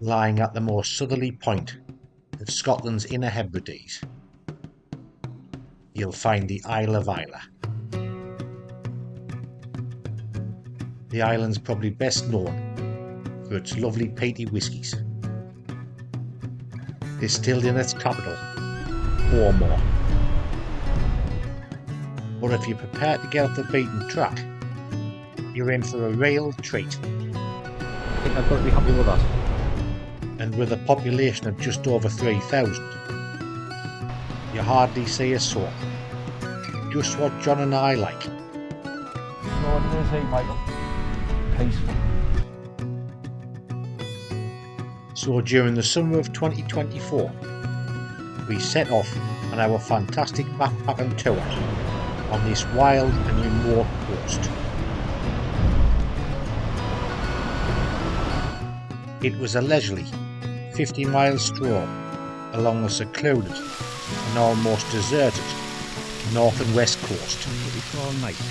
lying at the most southerly point of Scotland's Inner Hebrides, you'll find the Isle of Islay. The island's probably best known for its lovely peaty whiskies, distilled in its capital, Ormore. But if you're prepared to get off the beaten track, you're in for a real treat. I think I've got to be happy with that. And with a population of just over 3,000, you hardly see a soul. Just what John and I like. So what did I say, Michael? Peaceful. So during the summer of 2024, we set off on our fantastic backpacking tour on this wild and remote coast. It was a leisurely 50-mile stroll along the secluded and almost deserted north and west coast. It's all nice.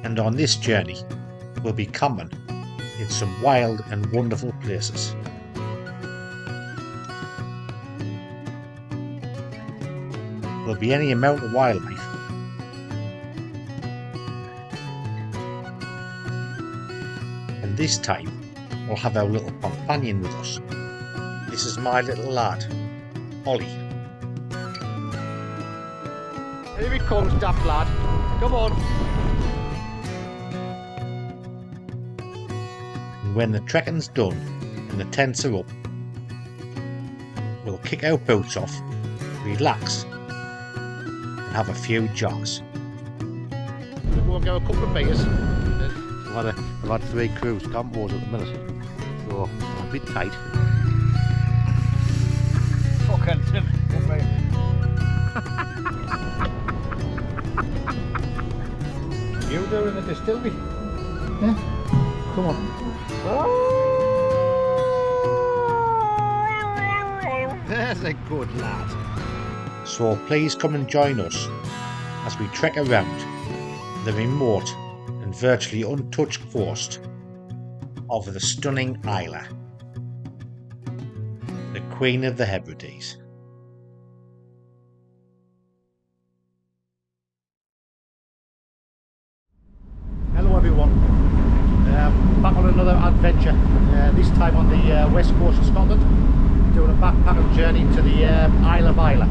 And on this journey, we'll be camping in some wild and wonderful places. There'll be any amount of wildlife, and this time we'll have our little companion with us. This is my little lad, Olly. Here he comes, daft lad. Come on. And when the trekking's done and the tents are up, we'll kick our boots off, relax, and have a few jogs. We'll go a couple of beers. I've had 3 cruise campos at the minute, so I'm a bit tight. Fucking Tim. You doing the distillery? Yeah. Come on. There's a good lad. So please come and join us as we trek around the remote and virtually untouched coast of the stunning Islay, the Queen of the Hebrides. Hello everyone, back on another adventure, this time on the west coast of Scotland, doing a backpacking journey to the Isle of Islay.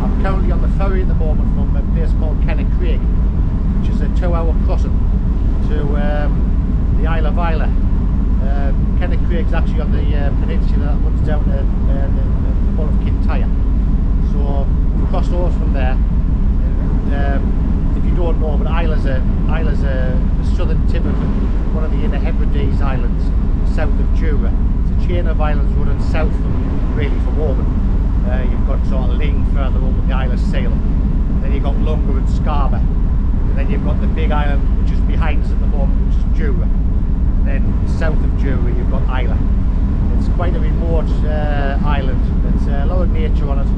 I'm currently on the ferry at the moment from a place called Craig, which is a 2-hour crossing to the Isle of Islay. Craig's actually on the peninsula that runs down the Mull of Kintyre. So we crossed over from there. If you don't know, but Islay's the southern tip of one of the Inner Hebrides islands, south of Jura. It's a chain of islands running south from Ormond. You've got sort of Ling further up with the Isle of Sail. Then you've got Lunga and Scarborough. And then you've got the big island which is behind us at the moment, which is Jura. And then south of Jura you've got Islay. It's quite a remote island. There's a lot of nature on it.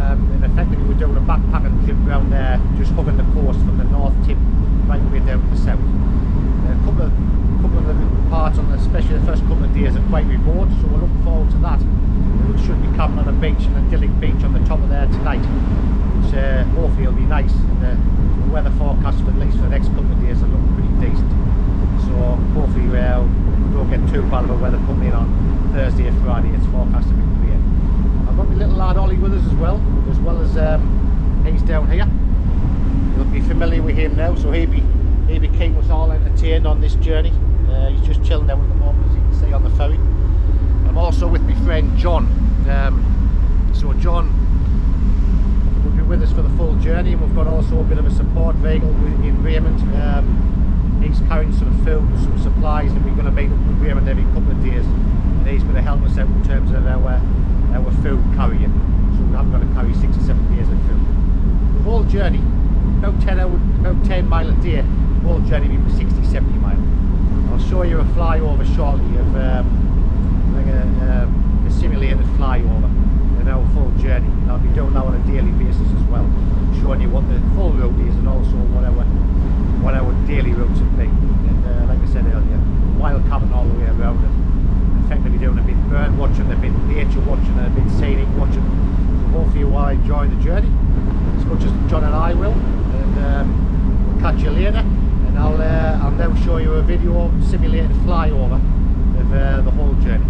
And effectively we're doing a backpacking trip around there, just hugging the coast from the north tip right the way down to the south. A couple of the parts on especially the first couple of days are quite remote, so we're looking forward to that. We should be camping on a beach, an idyllic beach on the top of there tonight, which hopefully will be nice. And the weather forecast for at least for the next couple of days are looking pretty decent. So hopefully we don't get too bad of a weather coming in on Thursday or Friday. It's forecast to be clear. I've got my little lad Olly with us as well as he's down here. You'll be familiar with him now, so he'll be keeping us all entertained on this journey. He's just chilling out at the moment, as you can see, on the ferry. I'm also with my friend John. So John will be with us for the full journey, and we've got also a bit of a support vehicle in Raymond. He's carrying some food, some supplies, and we're going to meet up with Raymond every couple of days. And he's going to help us out in terms of our food carrying. So we haven't got to carry 6 or 7 days of food. The whole journey, about 10 mile a day, the whole journey will be 60-70 miles. I'll show you a flyover shortly of like a simulated flyover in our full journey. And I'll be doing that on a daily basis as well, showing you what the full route is and also what our daily routes would be. And like I said earlier, wild camping all the way around and effectively doing a bit bird watching, a bit nature watching, and a bit scenic watching. So hopefully you will enjoy the journey as much as John and I will, and we'll catch you later, and I'll now show you a video simulated flyover of the whole journey.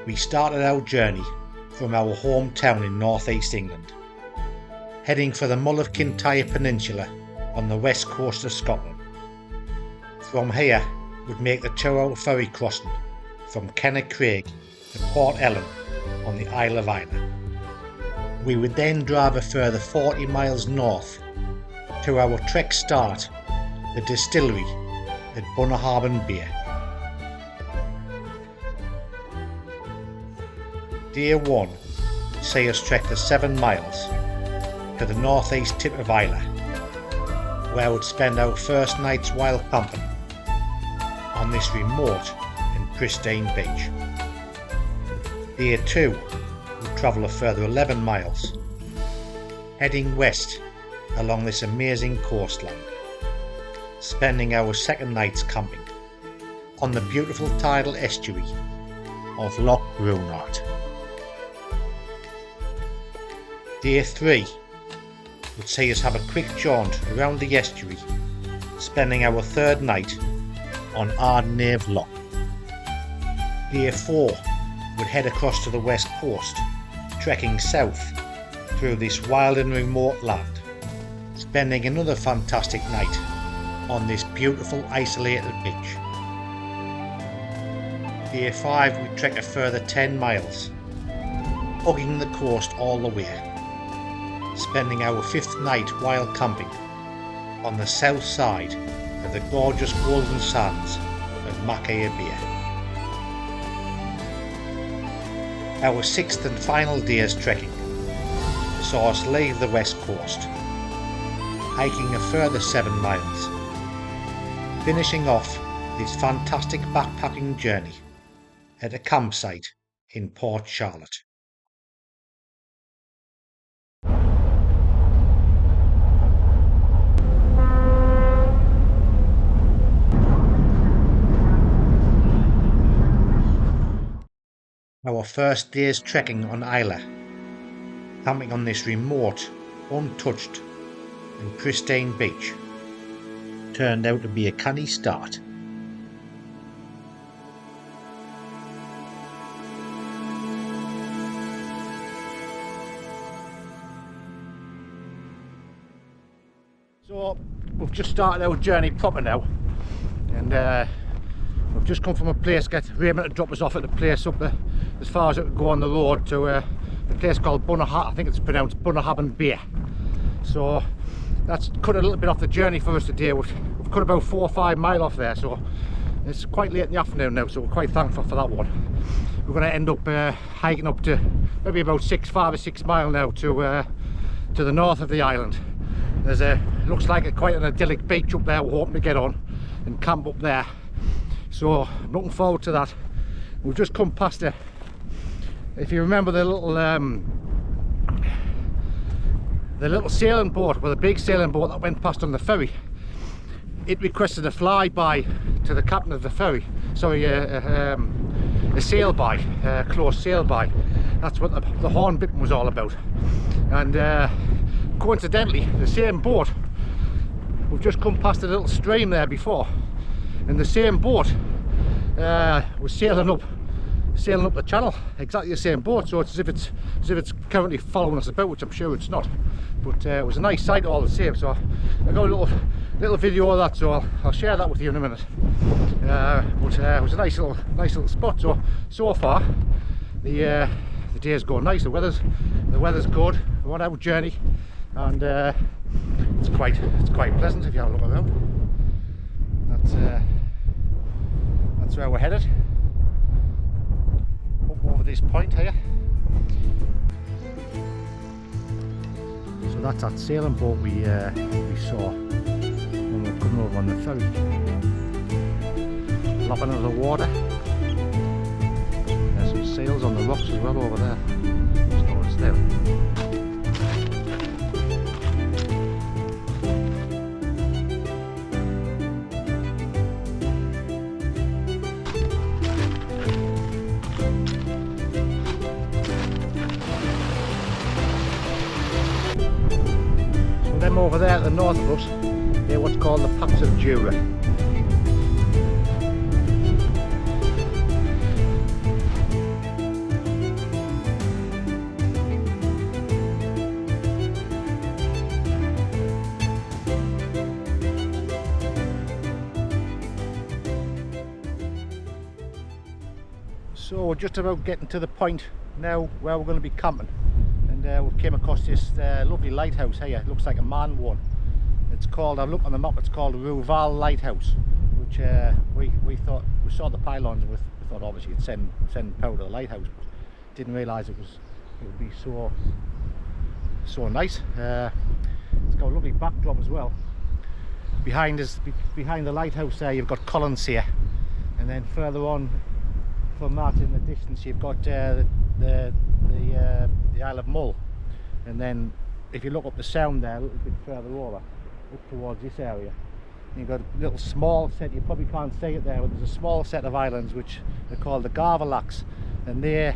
We started our journey from our hometown in northeast England, heading for the Mull of Kintyre Peninsula on the west coast of Scotland. From here, we'd make the 2-hour ferry crossing from Kennetcraig to Port Ellen on the Isle of Islay. We would then drive a further 40 miles north to our trek start, the distillery at Bunnahabhain Beer. Day 1 would see us trek the 7 miles to the northeast tip of Islay, where we'd spend our first night's wild camping on this remote and pristine beach. Day 2 would travel a further 11 miles, heading west along this amazing coastline, spending our second night's camping on the beautiful tidal estuary of Loch Gruinart. Day 3 would see us have a quick jaunt around the estuary, spending our third night on Ardnave Loch. Day 4 would head across to the west coast, trekking south through this wild and remote land, spending another fantastic night on this beautiful isolated beach. Day 5 we'd trek a further 10 miles, hugging the coast all the way, spending our 5th night wild camping on the south side of the gorgeous golden sands of Machir. Our 6th and final day's trekking saw us leave the west coast, hiking a further 7 miles, finishing off this fantastic backpacking journey at a campsite in Port Charlotte. Our first day's trekking on Islay, camping on this remote, untouched and pristine beach, turned out to be a canny start. So we've just started our journey proper now, and we've just come from a place, get Raymond to drop us off at the place up there, as far as it would go on the road to a place called Bunnahabhain. I think it's pronounced Bunnahabhain Beer. So that's cut a little bit off the journey for us today. We've cut about 4 or 5 miles off there, so it's quite late in the afternoon now, so we're quite thankful for that one. We're going to end up hiking up to maybe about 5 or 6 miles now to the north of the island. There's looks like quite an idyllic beach up there we're hoping to get on and camp up there. So I'm looking forward to that. We've just come past it. If you remember the little sailing boat, well, the big sailing boat that went past on the ferry, it requested a flyby to the captain of the ferry. Sorry, a sail-by, close sail-by. That's what the horn bit was all about. And coincidentally, the same boat, we've just come past a little stream there before, and the same boat was sailing up the channel, exactly the same boat. So it's as if it's currently following us about, which I'm sure it's not, but it was a nice sight all the same. So I got a little video of that, so I'll share that with you in a minute. But it was a nice little spot. So far the day's going nice. The weather's good. We're on our journey, and it's quite pleasant if you have a look around. That's where we're headed, up over this point here. So that's that sailing boat we saw when we were coming over on the ferry, lapping into the water. There's some sails on the rocks as well over there. Just noticed there. them over there at the north of us, they're what's called the Paps of Jura. So we're just about getting to the point now where we're going to be camping, and we came across this lovely lighthouse here. It looks like a man one. It's called, I've looked on the map, it's called Ruval Lighthouse, which we thought, we saw the pylons and we thought obviously it'd send power to the lighthouse, but didn't realise it would be so nice. It's got a lovely backdrop as well. Behind us, behind the lighthouse there, you've got Colonsay, and then further on from that in the distance you've got the Isle of Mull, and then if you look up the sound there a little bit further over up towards this area, you've got a little small set, you probably can't see it there, but there's a small set of islands which are called the Garvalaks, and they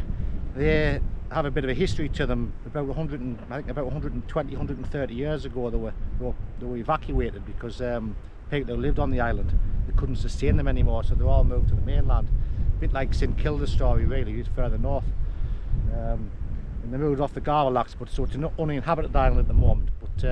have a bit of a history to them. About 120, 130 years ago they were evacuated because people who lived on the island, they couldn't sustain them anymore, so they all moved to the mainland. A bit like St Kilda's story really, it's further north. And they moved off the Garvalaks, but so it's an uninhabited island at the moment, but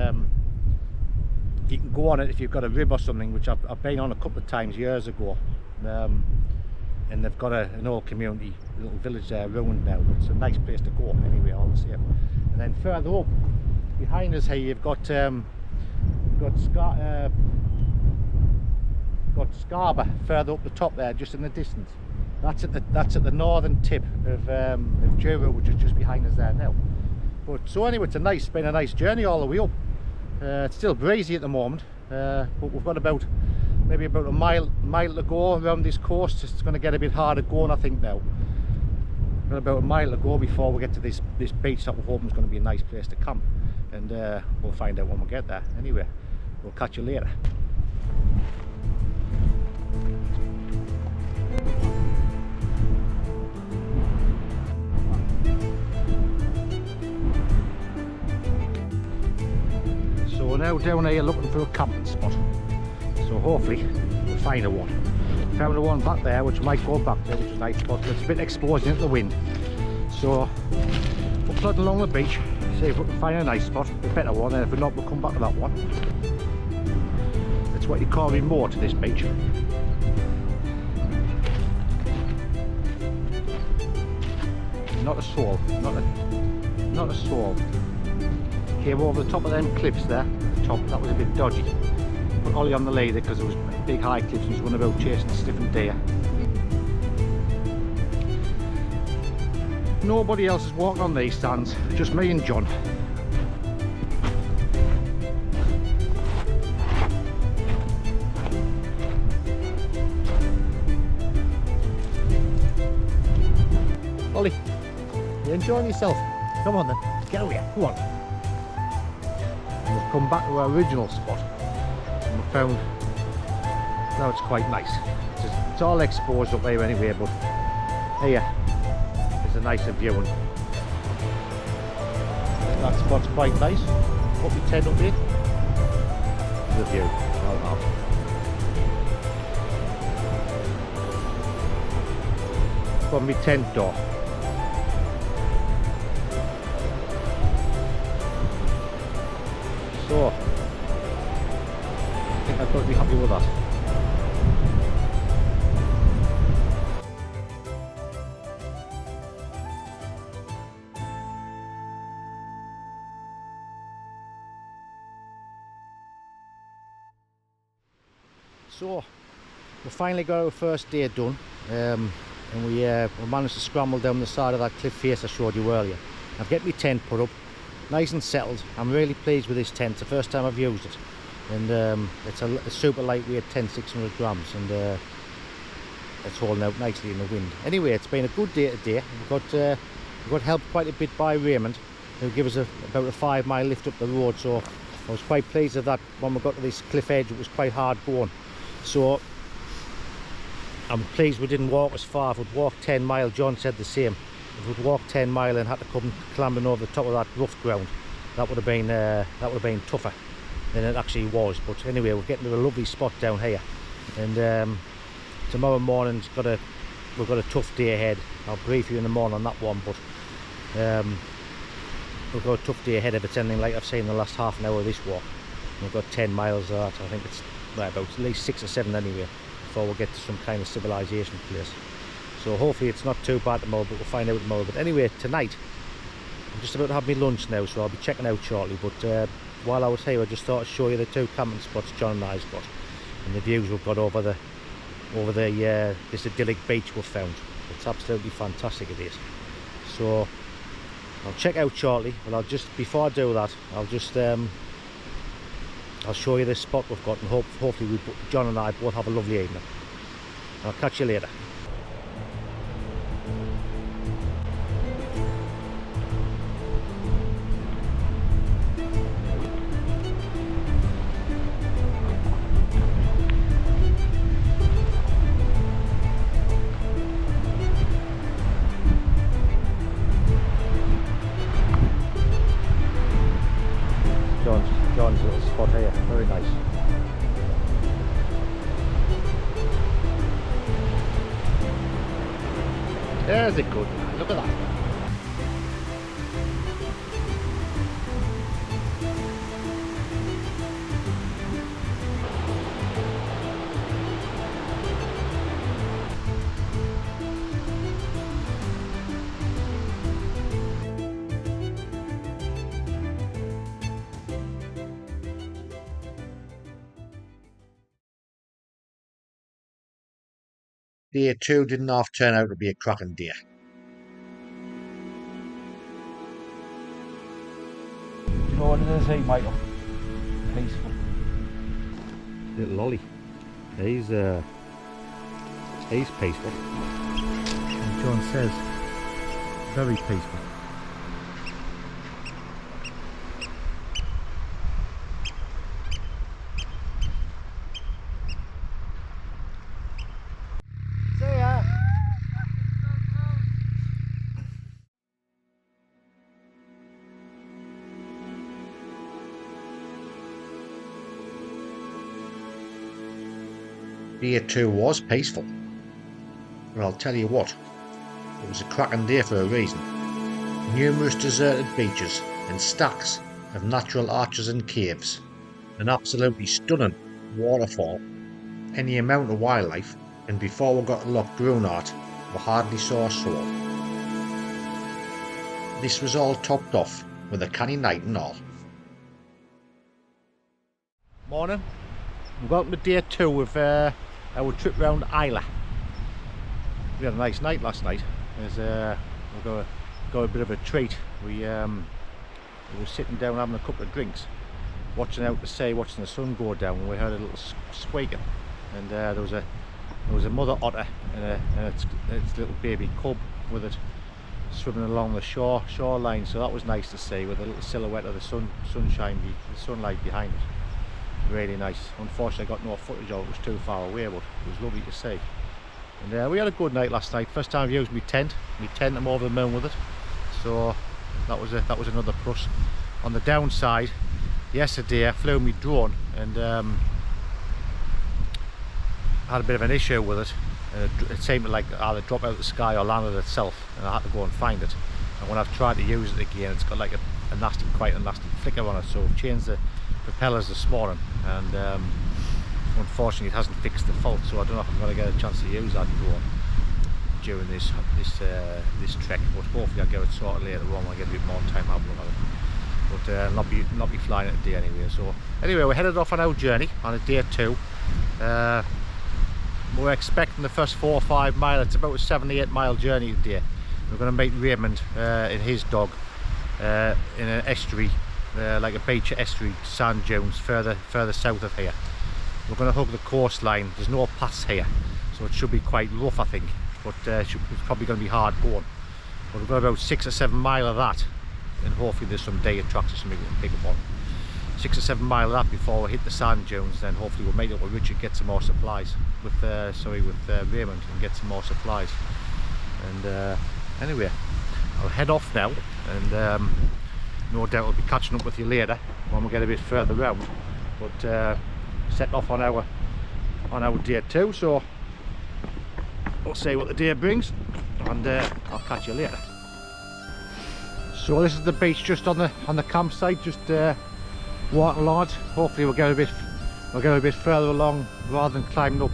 you can go on it if you've got a rib or something, which I've been on a couple of times years ago. And they've got an old community, little village there ruined now, but it's a nice place to go anyway, all the same. And then further up behind us here you've got Scarborough further up the top there, just in the distance. That's at the northern tip of Jura, which is just behind us there now. But so anyway, it's been a nice journey all the way up. It's still breezy at the moment, but we've got maybe about a mile to go around this coast. It's going to get a bit harder going, I think now. We've got about a mile to go before we get to this beach that we're hoping is going to be a nice place to camp, and we'll find out when we get there. Anyway, we'll catch you later. So we're now down here looking for a camping spot. So hopefully we'll find a one. Found a one back there which we might go back to, which is a nice spot, but it's a bit exposed into the wind. So we're plodding along the beach, see if we can find a nice spot, a better one, and if we're not, we'll come back to that one. It's what you call remote, this beach. Not a soul, not a soul. Came over the top of them cliffs there, the top, that was a bit dodgy. Put Olly on the leader because there was big high cliffs and he was running about chasing stiffened deer. Nobody else is walking on these stands, just me and John. Olly, you enjoying yourself? Come on then, get over here, come on. And we've come back to our original spot, and we found, now it's quite nice. It's all exposed up here anyway, but here is a nicer view, and that spot's quite nice. Put my tent up here, the view. From my tent door. So, I think I've got to be happy with that. So, we finally got our first day done, and we managed to scramble down the side of that cliff face I showed you earlier. I've got my tent put up, nice and settled. I'm really pleased with this tent. It's the first time I've used it, and it's a super lightweight tent, 600 grams, and it's holding out nicely in the wind. Anyway, it's been a good day today. We got helped quite a bit by Raymond, who gave us about a 5 mile lift up the road, so I was quite pleased with that. When we got to this cliff edge, it was quite hard going, so I'm pleased we didn't walk as far. If we'd walked 10 mile, John said the same. If we'd walked 10 mile and had to come clambering over the top of that rough ground, that would have been tougher. than it actually was. But anyway, we're getting to a lovely spot down here, and tomorrow morning's we've got a tough day ahead. I'll brief you in the morning on that one, but we've got a tough day ahead if it's anything like I've seen in the last half an hour of this walk. We've got 10 miles of that. I think it's about at least 6 or 7 anyway before we get to some kind of civilization place. So hopefully it's not too bad tomorrow, but we'll find out tomorrow. But anyway, tonight I'm just about to have my lunch now, so I'll be checking out shortly. But while I was here, I just thought I'd show you the 2 camping spots John and I's got, and the views we've got over this idyllic beach we've found. It's absolutely fantastic, it is. So I'll check out shortly, but before I do that, I'll show you this spot we've got, and hopefully John and I both have a lovely evening. I'll catch you later. John's little spot here, very nice. There's a good man, look at that. Day 2 didn't half turn out to be a cracking day. Do you know what it is, Michael? Peaceful. Little Olly. He's peaceful. And John says, very peaceful. Day 2 was peaceful. But I'll tell you what, it was a cracking day for a reason. Numerous deserted beaches and stacks of natural arches and caves. An absolutely stunning waterfall. Any amount of wildlife, and before we got to Loch Gruinart, we hardly saw a soul. This was all topped off with a canny night and all. Morning. Welcome to day 2 of our trip round Islay. We had a nice night last night. We got a bit of a treat. We were sitting down having a couple of drinks, watching out to sea, watching the sun go down, and we heard a little squeaking. And there was a mother otter and its little baby cub with it swimming along the shoreline. So that was nice to see, with a little silhouette of the sunlight behind it. Really nice. Unfortunately I got no footage of it, was too far away, but it was lovely to see. And we had a good night last night. First time I've used my tent. I'm over the moon with it, so that was another plus. On the downside, yesterday I flew my drone and had a bit of an issue with it. It seemed to like either drop out of the sky or landed itself, and I had to go and find it. And when I've tried to use it again, it's got like quite a nasty flicker on it. So I've changed the propellers this morning, and unfortunately it hasn't fixed the fault, so I don't know if I'm going to get a chance to use that drone during this trek, but hopefully I'll get it sorted later on when I get a bit more time having a look at it, but not be flying it today anyway. So anyway, we're headed off on our journey on a day 2. We're expecting the first 4 or 5 miles. It's about a 7-8 mile journey today. We're going to meet Raymond and his dog in an estuary, like a beach estuary, sand dunes further south of here. We're going to hug the coastline. There's no paths here, so it should be quite rough, I think, but it's probably going to be hard going. But we've got about 6 or 7 mile of that, and hopefully there's some day tracks or something we can pick up on. 6 or 7 mile of that before we hit the sand dunes. Then hopefully we'll meet up with Richard, get some more supplies with Raymond, and get some more supplies. And anyway, I'll head off now, and no doubt I'll be catching up with you later when we get a bit further round. but set off on our day 2, so we'll see what the day brings, and I'll catch you later. So this is the beach just on the campsite, just walking along it. Hopefully we'll get a bit further along rather than climbing up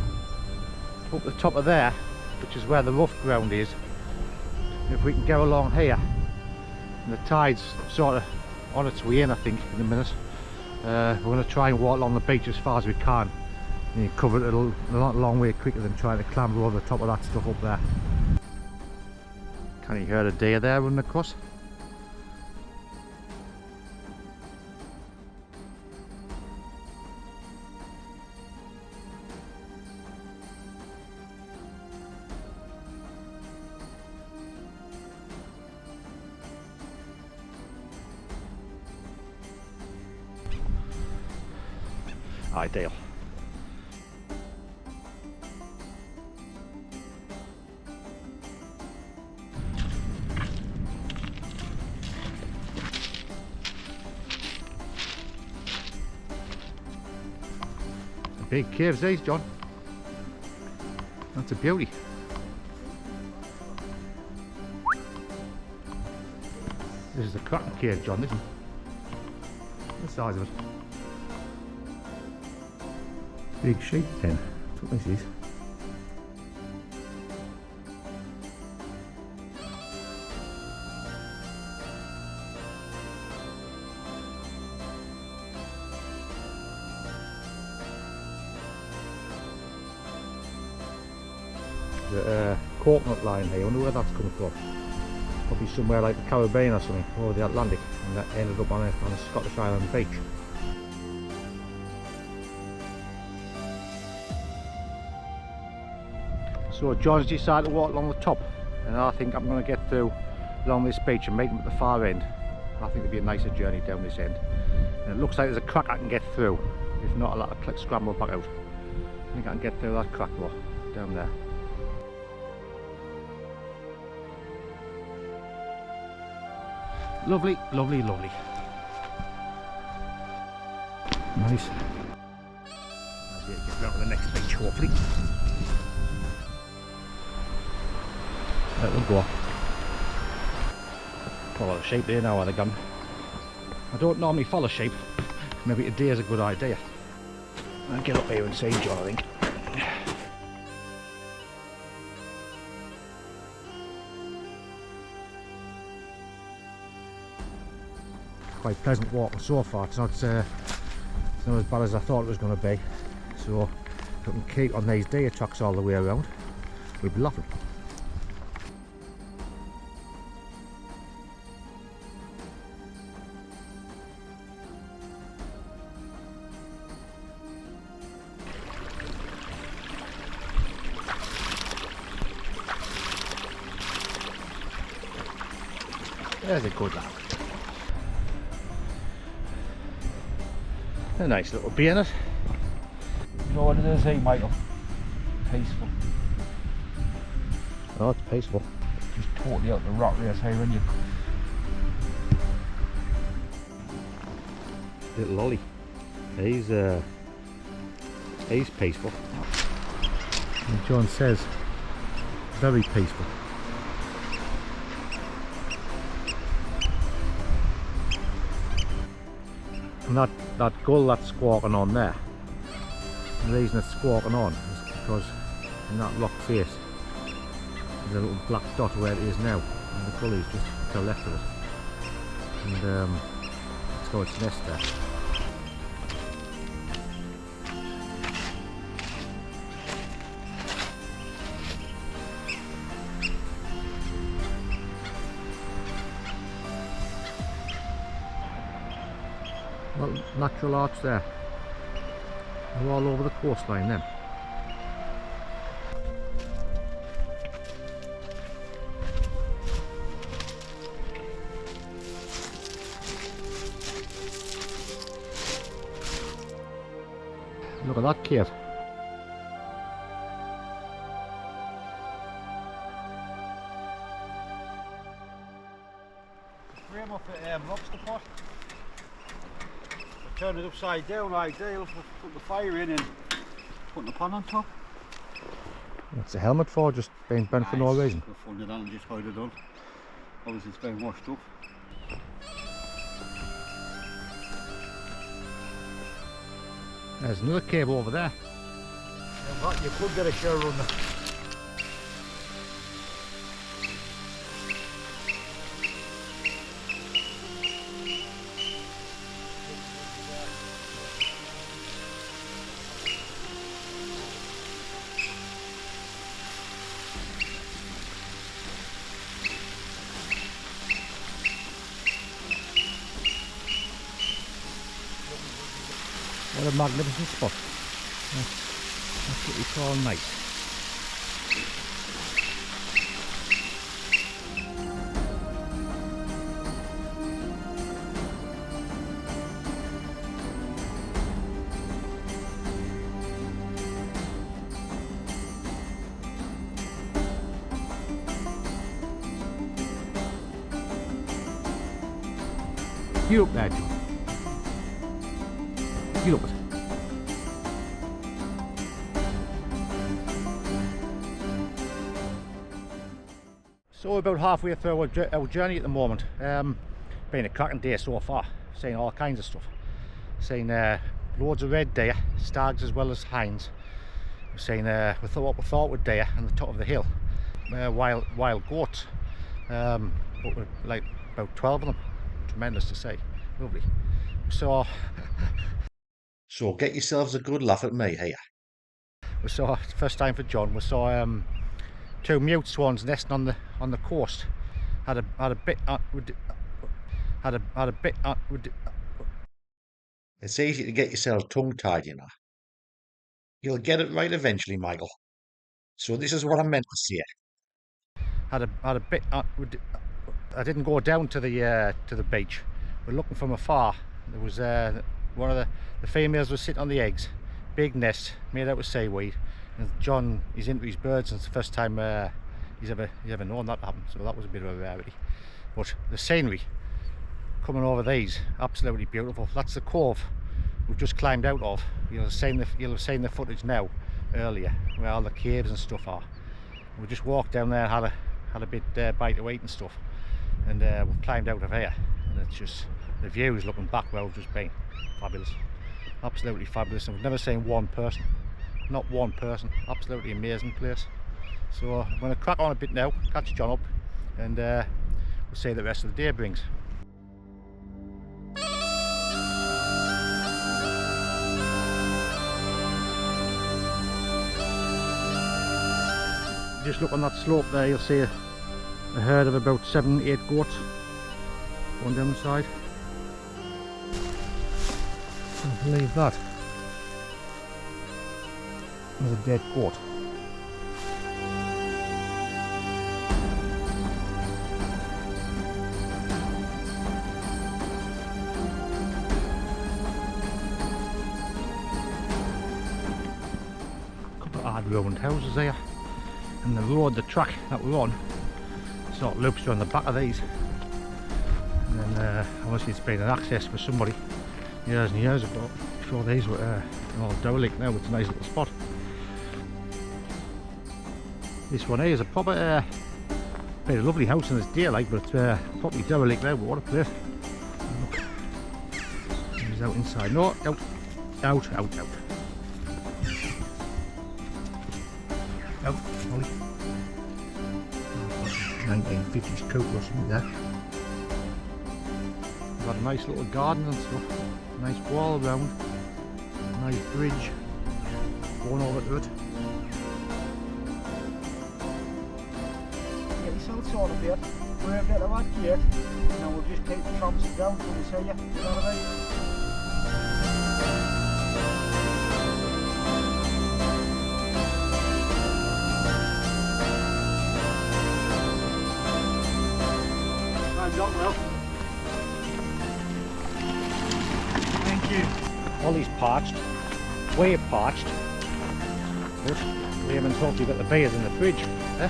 the top of there, which is where the rough ground is. If we can get along here, and the tide's sort of on its way in, I think, in a minute. We're going to try and walk along the beach as far as we can. And you cover it a long way quicker than trying to clamber over the top of that stuff up there. Can you hear the deer there running across? Ideal. Big caves these, John. That's a beauty. This is a cracking cave, John, isn't it? The size of it. Big sheep pen. That's what this is. The coconut line here, I wonder where that's coming from. Probably somewhere like the Caribbean or something, or the Atlantic, and that ended up on a Scottish island beach. So John's decided to walk along the top, and I think I'm going to get through along this beach and meet him at the far end. I think it'll be a nicer journey down this end. And it looks like there's a crack I can get through. If not, I'll have to scramble back out. I think I can get through that crack though, down there. Lovely, lovely, lovely. Nice. I'll get round to the next beach, hopefully. Let them go. Follow the sheep there now, are they gone? I don't normally follow sheep. Maybe today is a good idea. I'll get up here and see John, I think. Quite pleasant walking so far. It's not as bad as I thought it was going to be. So if we can keep on these deer tracks all the way around, we'll be laughing. There's a good lad. A nice little bee in it. You know what it is, eh, Michael? Peaceful. Oh, it's peaceful. Just totally out the rock race here, isn't you? Little Olly. He's peaceful. And John says, very peaceful. And that gull that's squawking on there, the reason it's squawking on is because in that rock face there's a little black dot where it is now, and the gully's just to the left of it, and it's got its nest there. Well, natural arch there. They're all over the coastline then. Look at that cave. Frame off the lobster pot. turn it upside down, ideal for putting the fire in and putting the pan on top. What's the helmet for? Just being bent for no reason? Go fund it on and just hide it on. Obviously it's been washed up. There's another cable over there. In fact, you could get a shower on the What a magnificent spot. That's what we call nice. You up there, John. You look at it. So we're about halfway through our journey at the moment. Been a cracking day so far, seeing all kinds of stuff. Seeing loads of red deer, stags as well as hinds. We've seen what we thought were deer on the top of the hill. Wild goats, but we're like about 12 of them. Tremendous to see, lovely. So get yourselves a good laugh at me here. We saw, first time for John, we saw two mute swans nesting on the coast. Had a bit. It's easy to get yourself tongue-tied, you know. You'll get it right eventually, Michael. So this is what I meant to say. Had a bit. I didn't go down to the beach. We're looking from afar. There was one of the females was sitting on the eggs. Big nest made out of seaweed. And John, he's into his birds, and it's the first time he's ever known that happen. So that was a bit of a rarity. But the scenery coming over these, absolutely beautiful. That's the cove we've just climbed out of. You'll have seen the footage now earlier, where all the caves and stuff are. We just walked down there, had a bit bite to eat and stuff, and we've climbed out of here. And it's just the views looking back where we've just been, fabulous, absolutely fabulous. And we've never seen one person. Not one person. Absolutely amazing place. So I'm going to crack on a bit now, catch John up, and we'll see the rest of the day brings. Just look on that slope there, you'll see a herd of about 7-8 goats going down the side. Can't believe that. There's a dead goat. A couple of odd ruined houses there. And the road, the track that we're on, sort of loops around the back of these. And then obviously it's been an access for somebody years and years ago, before these were all derelict. Now it's a nice little spot. This one here is a proper, been a lovely house in this day, like, but probably derelict now. But what a place! Look, he's out inside. No, out. 1950s coat or something there. Got a nice little garden and stuff. Nice wall around. Nice bridge going over to it. Sorted there. We're a bit of that gate, and then we'll just take the transit down till we see you. Is that alright? Time's up, Will. Thank you. Olly's parched, way parched, but we haven't hopefully got the beers in the fridge. Eh?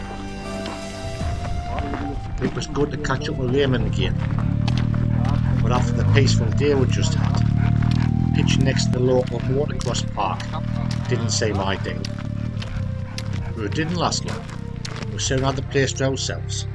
It was good to catch up with Raymond again, but after the peaceful day we just had, pitched next to the local watercross park didn't seem ideal, but it didn't last long. We soon had the place to ourselves.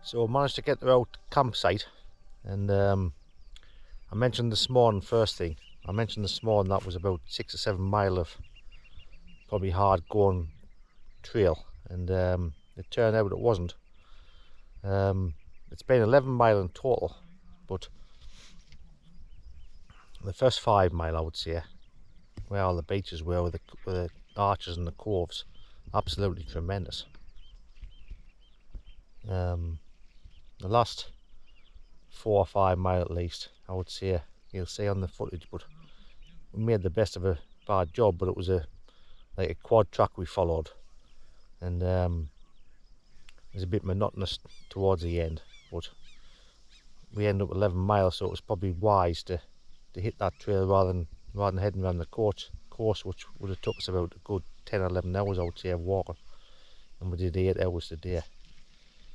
So I managed to get to our campsite, and I mentioned this morning, first thing, I mentioned this morning that was about 6 or 7 mile of probably hard going trail, and it turned out it wasn't. It's been 11 mile in total, but the first 5 mile, I would say, where all the beaches were with the arches and the coves, absolutely tremendous. The last 4 or 5 mile at least, I would say, you'll see on the footage, but we made the best of a bad job, but it was like a quad track we followed, and it was a bit monotonous towards the end, but we ended up 11 miles, so it was probably wise to hit that trail rather than heading around the course, which would have took us about a good 10 or 11 hours, I would say, of walking, and we did 8 hours today.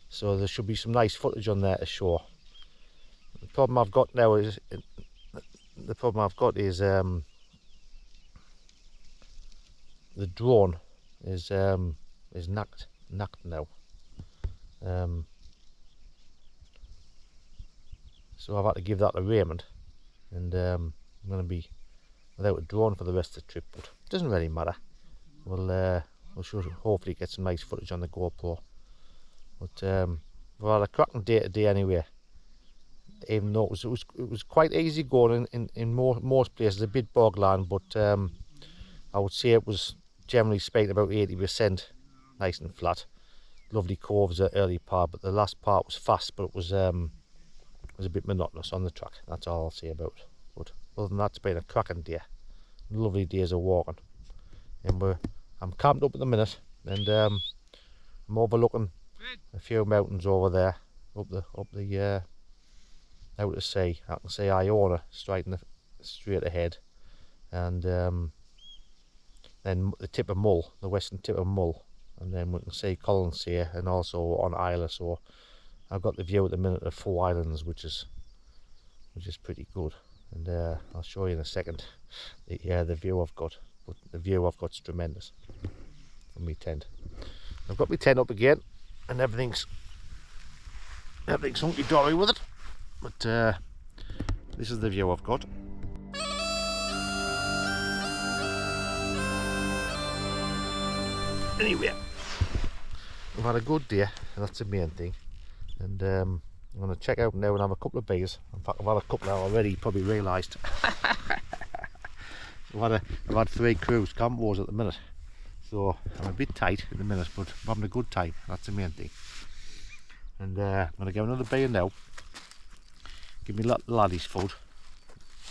So there should be some nice footage on there to show. The problem I've got now is the drone is knocked now. So I've had to give that to Raymond, and I'm going to be without a drone for the rest of the trip, but it doesn't really matter. We'll should hopefully get some nice footage on the GoPro. But we've had a cracking day today anyway. Even though it was quite easy going in most places, a bit bogland, but I would say it was generally speaking about 80% nice and flat. Lovely coves at early part, but the last part was fast, but it was a bit monotonous on the track. That's all I'll say about it. But other than that, it's been a cracking day. Lovely days of walking. And I'm camped up at the minute, and I'm overlooking a few mountains over there, up the out to sea. I can see Iona straight ahead, and then the tip of Mull, the western tip of Mull, and then we can see Colonsay and also on Islay. So I've got the view at the minute of 4 islands, which is pretty good, and I'll show you in a second the view I've got. But the view I've got is tremendous from my tent. I've got my tent up again, and everything's hunky-dory with it, but this is the view I've got. Anyway, we've had a good day, and that's the main thing, and I'm going to check out now and have a couple of beers. In fact, I've had a couple now already, you probably realised. I've had 3 cruise campers at the minute, so I'm a bit tight at the minute, but I'm having a good time. That's the main thing. And I'm going to get another beer now. Give me laddies food,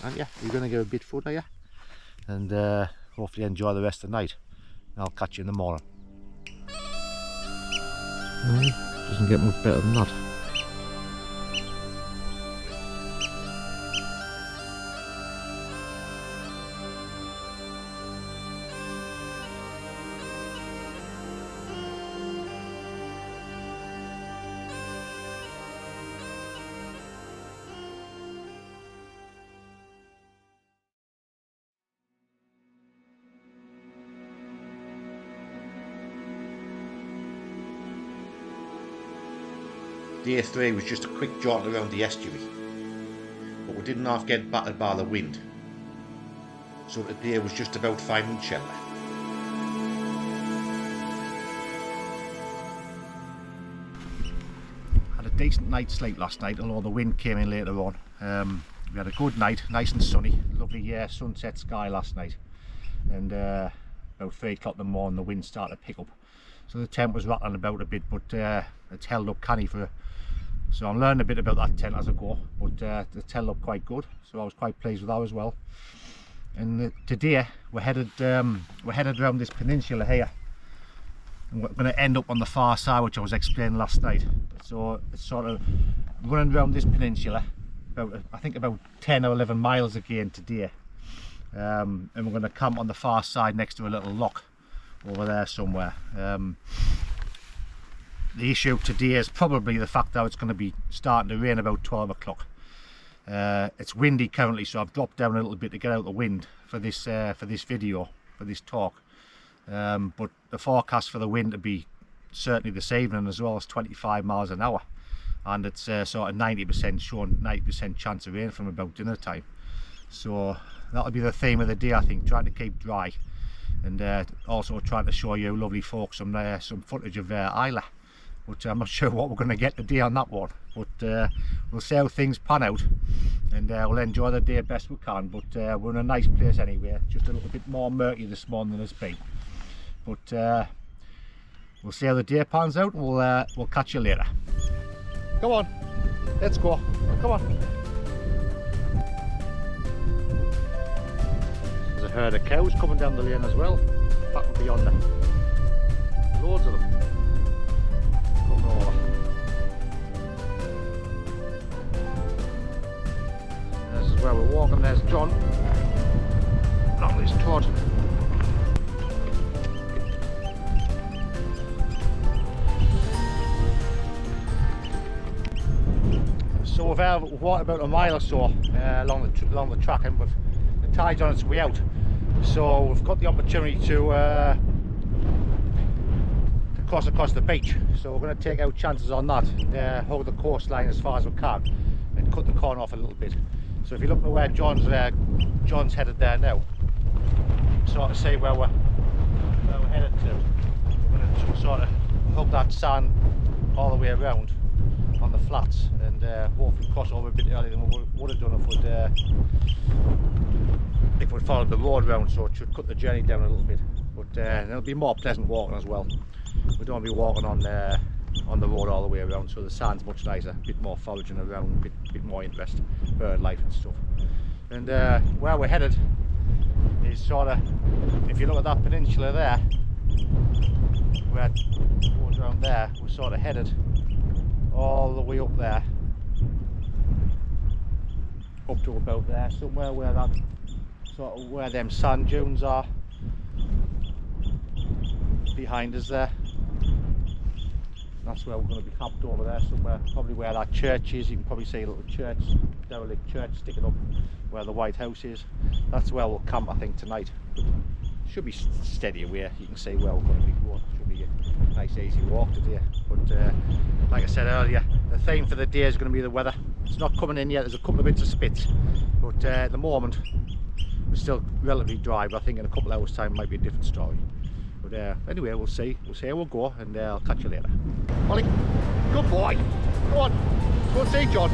and yeah, you're going to get a bit food, are you? And hopefully enjoy the rest of the night. And I'll catch you in the morning. Doesn't get much better than that. Day 3 was just a quick jaunt around the estuary, but we didn't half get battered by the wind, so today was just about finding shelter. Had a decent night's sleep last night, although the wind came in later on. We had a good night, nice and sunny, lovely sunset sky last night, and about 3 o'clock in the morning the wind started to pick up, so the tent was rattling about a bit, but it's held up canny so I'm learning a bit about that tent as I go, but it's held up quite good, so I was quite pleased with that as well. And today we're headed around this peninsula here, and we're going to end up on the far side, which I was explaining last night. So it's sort of running around this peninsula, I think about 10 or 11 miles again today, and we're going to camp on the far side next to a little loch over there somewhere. The issue today is probably the fact that it's going to be starting to rain about 12 o'clock. It's windy currently, so I've dropped down a little bit to get out the wind for this video, for this talk. But the forecast for the wind to be certainly this evening as well as 25 miles an hour, and it's sort of 90% showing 90% chance of rain from about dinner time. So that'll be the theme of the day, I think, trying to keep dry, and also trying to show you lovely folks some footage of Islay. But I'm not sure what we're going to get today on that one, but we'll see how things pan out, and we'll enjoy the day best we can. But we're in a nice place anyway, just a little bit more murky this morning than it's been, but we'll see how the day pans out, and we'll catch you later. Come on, let's go. Come on. There's a herd of cows coming down the lane as well, back beyond there. Loads of them. This is where we're walking. There's John on his trot. So we've walked about a mile or so along the track, but the tide's on its way out, so we've got the opportunity to cross across the beach. So we're going to take our chances on that, hold the coastline as far as we can, and cut the corner off a little bit. So if you look at where John's headed there now, sort of see where we're headed to. We're going to sort of hook that sand all the way around on the flats, and hopefully cross over a bit earlier than we would have done if we'd followed the road round. So it should cut the journey down a little bit, but it'll be more pleasant walking as well. We don't want to be walking on the road all the way around, so the sand's much nicer, a bit more foraging around, a bit more interest, bird life and stuff. And where we're headed is sort of, if you look at that peninsula there, where it goes around there, we're sort of headed all the way up there, up to about there, somewhere where that sort of where them sand dunes are behind us there. That's where we're going to be camped, over there somewhere, probably where that church is. You can probably see a little church, derelict church sticking up where the White House is. That's where we'll camp, I think, tonight. But should be steady away. You can see where we're going to be going. Should be a nice easy walk today. But like I said earlier, the theme for the day is going to be the weather. It's not coming in yet. There's a couple of bits of spits, but at the moment we're still relatively dry, but I think in a couple of hours time might be a different story. But anyway, we'll see how we'll go, and I'll catch you later. Ollie, good boy. Go on, go and see John.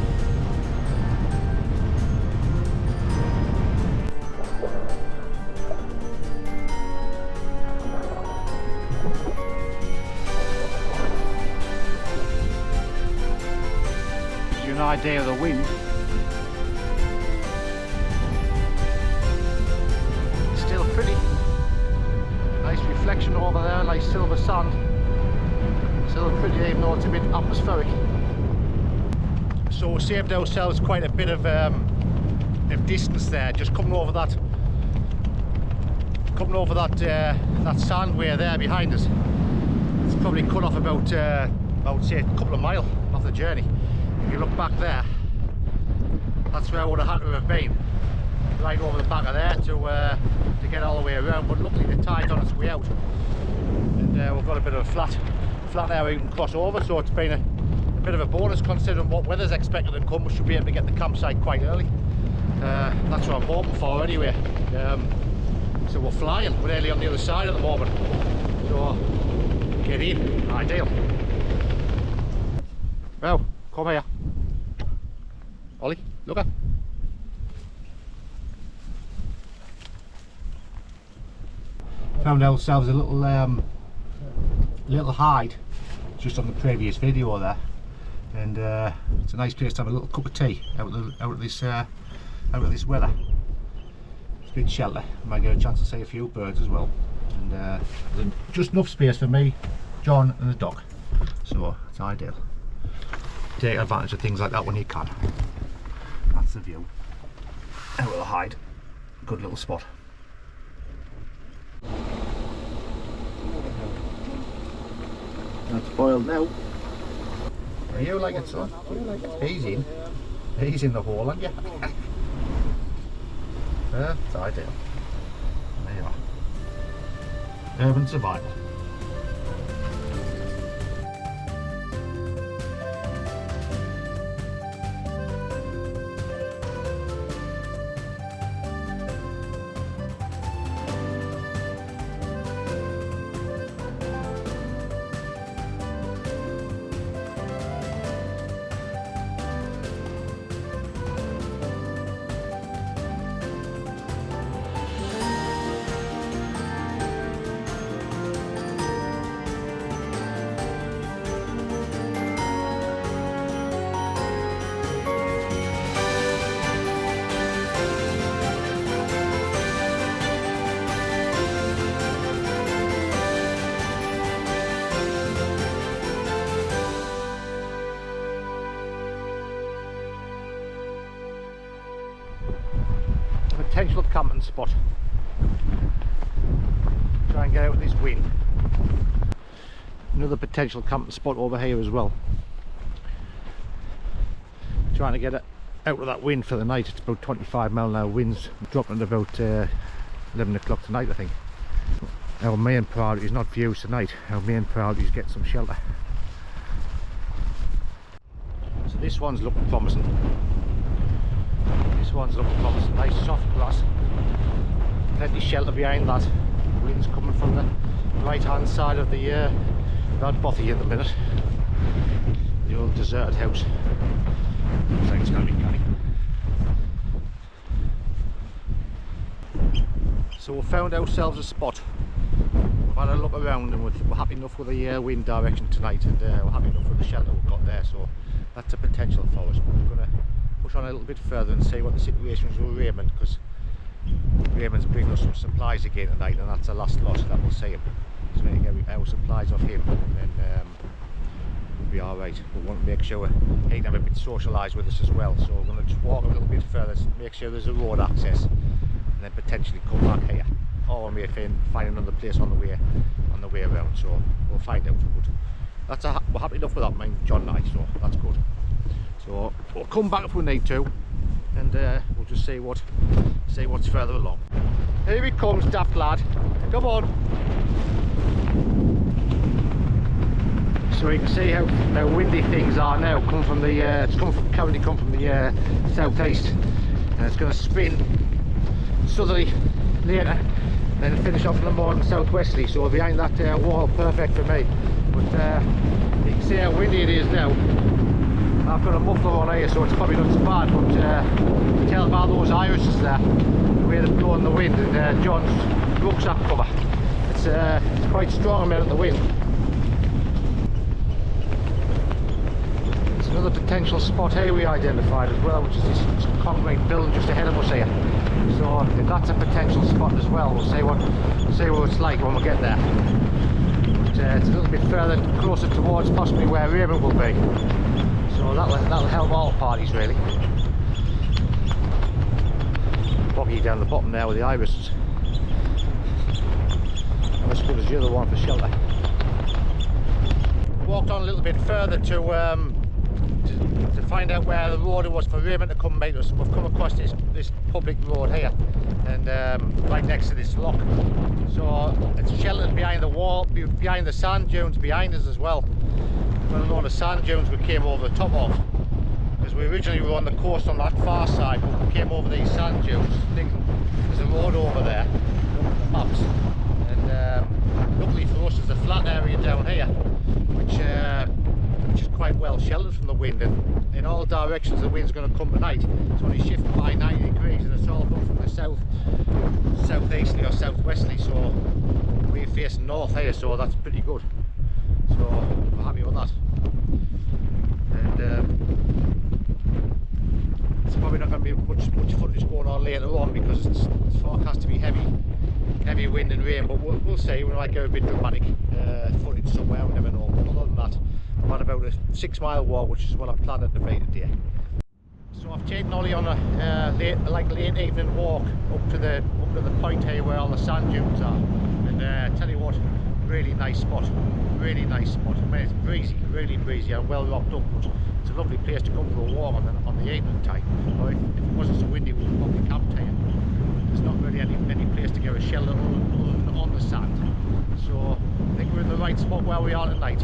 Gives you an idea of the wind. Still pretty. Nice reflection over there, like silver sand. Still pretty, even though it's a bit atmospheric. So we saved ourselves quite a bit of distance there, just coming over that sandway there behind us. It's probably cut off about say a couple of miles off the journey. If you look back there, that's where I would have had to have been, right over the back of there to get all the way around. But luckily the tide's on its way out, and we've got a bit of a flat area we can cross over, so it's been a bit of a bonus considering what weather's expected to come. We should be able to get the campsite quite early. That's what I'm hoping for anyway. So we're flying. We're nearly on the other side at the moment, so get in, ideal. Well, come here, Ollie, look at. Found ourselves a little hide just on the previous video there, and it's a nice place to have a little cup of tea out of this weather. It's a bit shelter. Might get a chance to see a few birds as well, and there's just enough space for me, John and the dog, so it's ideal. Take advantage of things like that when you can. That's the view out of the hide. good little spot. That's boiled now. You like it, son? You like it? He's in the hole, aren't you? It's ideal. There you are. Urban survival. Potential camping spot. Try and get out of this wind. Another potential camping spot over here as well. Trying to get it out of that wind for the night. It's about 25-mile-an-hour winds, dropping at about 11 o'clock tonight, I think. Our main priority is not views tonight. Our main priority is get some shelter. So this one's looking promising. This one's looking promising. Nice soft grass. Plenty shelter behind that. The wind's coming from the right hand side of the that bothy at the minute. The old deserted house. Looks like it's going to be canny. So we found ourselves a spot. We've had a look around and we're happy enough with the wind direction tonight, and we're happy enough with the shelter we've got there, so that's a potential for us. But we're going to push on a little bit further and see what the situation is with Raymond, because Raymond's bringing us some supplies again tonight, and that's the last lot that we'll see him. So we need to get our supplies off him, and then we'll be alright. We want to make sure he can have a bit socialised with us as well, so we're going to just walk a little bit further, make sure there's a road access, and then potentially come back here, or we may find another place on the way around. So we'll find out. But we're happy enough with that, mind John and I, so that's good. So we'll come back if we need to, and we'll just see what's further along. Here he comes, daft lad. Come on. So you can see how windy things are now. It's currently come from the southeast, and it's going to spin southerly later, then finish off in the morning southwesterly. So behind that wall, perfect for me. But you can see how windy it is now. I've got a muffler on here, so it's probably not so bad, but you can tell by those irises there, the way they're blowing the wind, and John's rucksack cover. It's quite strong amount of the wind. It's another potential spot here we identified as well, which is this concrete building just ahead of us here. So if that's a potential spot as well, we'll see what it's like when we get there. But, it's a little bit further, closer towards possibly where Raymond will be. So that'll help all parties really. Boggy down the bottom there with the irises. And as good as the other one for shelter. Walked on a little bit further to find out where the road was for Raymond to come meet us, and we've come across this public road here, and right next to this loch. So it's sheltered behind the wall, behind the sand dunes behind us as well. We've got a lot of sand dunes we came over the top of, because we originally were on the coast on that far side, but we came over these sand dunes thinking there's a road over there. Look at the maps, and luckily for us there's a flat area down here which is quite well sheltered from the wind, and in all directions the wind's going to come tonight. It's only shifted by 90 degrees, and it's all come from the southeasterly or southwesterly, so we're facing north here, so that's pretty good. So we're happy with that. And it's probably not going to be much footage going on later on, because it's forecast to be heavy wind and rain, but we'll see. We might go a bit dramatic footage somewhere, we never know. But other than that, I'm on about a 6-mile walk, which is what I planned it to be today. So So I've taken Ollie on a late evening walk up to the point here where all the sand dunes are, and tell you what, really nice spot, really nice spot. I mean, it's breezy, really breezy and well locked up, but it's a lovely place to come for a walk on the evening time. Or if it wasn't so windy, we would probably camp here. There's not really any place to get a shelter other than on the sand. So I think we're in the right spot where we are tonight.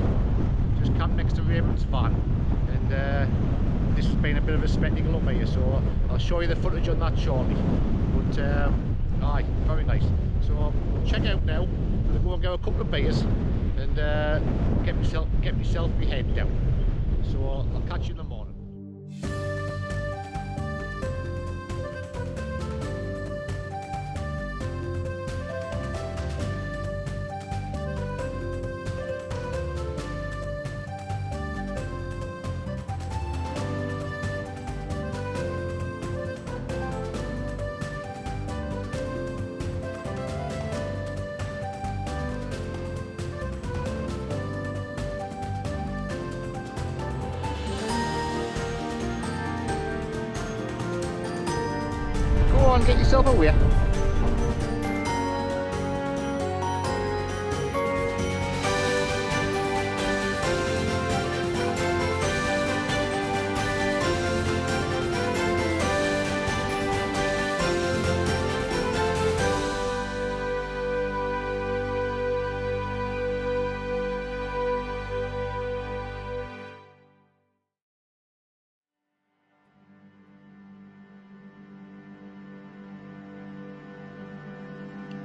Just camped next to Raymond's van, and this has been a bit of a spectacle up here, so I'll show you the footage on that shortly. But aye, very nice. So we'll check out now. We'll go and get a couple of beers and get myself my head down. So I'll catch you in the morning. Go on, get yourself away.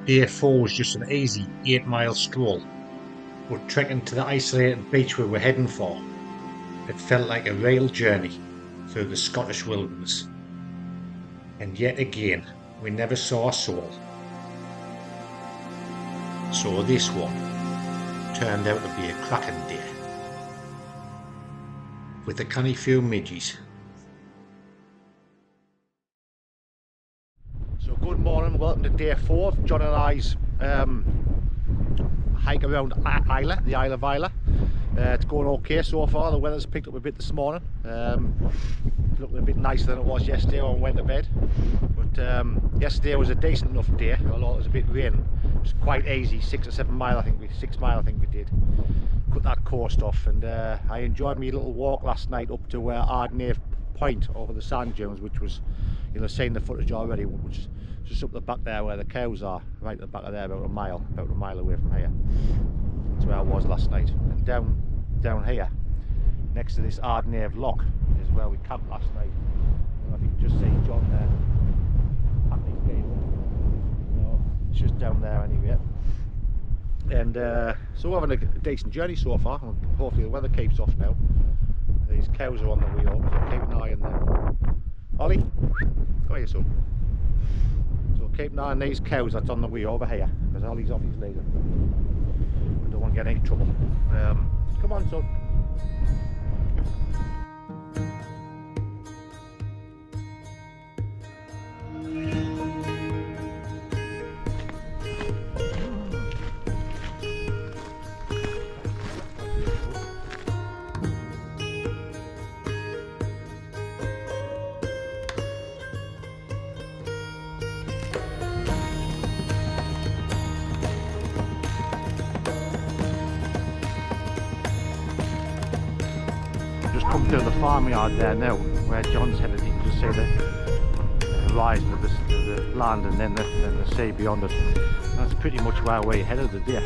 Day 4 was just an easy 8-mile stroll, but trekking to the isolated beach we were heading for, it felt like a real journey through the Scottish wilderness. And yet again, we never saw a soul. So this one turned out to be a cracking day, with a canny few midges. So good morning, welcome to day 4 of John and I's hike around Islay, the Isle of Islay. It's going okay so far. The weather's picked up a bit this morning. Looking a bit nicer than it was yesterday when we went to bed. But yesterday was a decent enough day, although it was a bit rain. It was quite easy, 6 or 7 mile I think we 6 mile I think we did. Cut that coast off, and I enjoyed my little walk last night up to Ardnave point over the sand dunes, which was, you'll have seen the footage already, which is just up the back there where the cows are, right at the back of there, about a mile away from here. That's where I was last night. And down here, next to this Ardnave loch, is where we camped last night. I think you can just see John there. It's just down there anyway. And so we're having a decent journey so far, and hopefully the weather keeps off now. These cows are on the way up, so keep an eye on them. Ollie, come here, son. So keep an eye on these cows that's on the way over here, because Ollie's off his lead. I don't want to get any trouble. Come on, son. Come to the farmyard there now, where John's headed. You can just see the horizon of the land and then the sea beyond it. That's pretty much where we're headed today.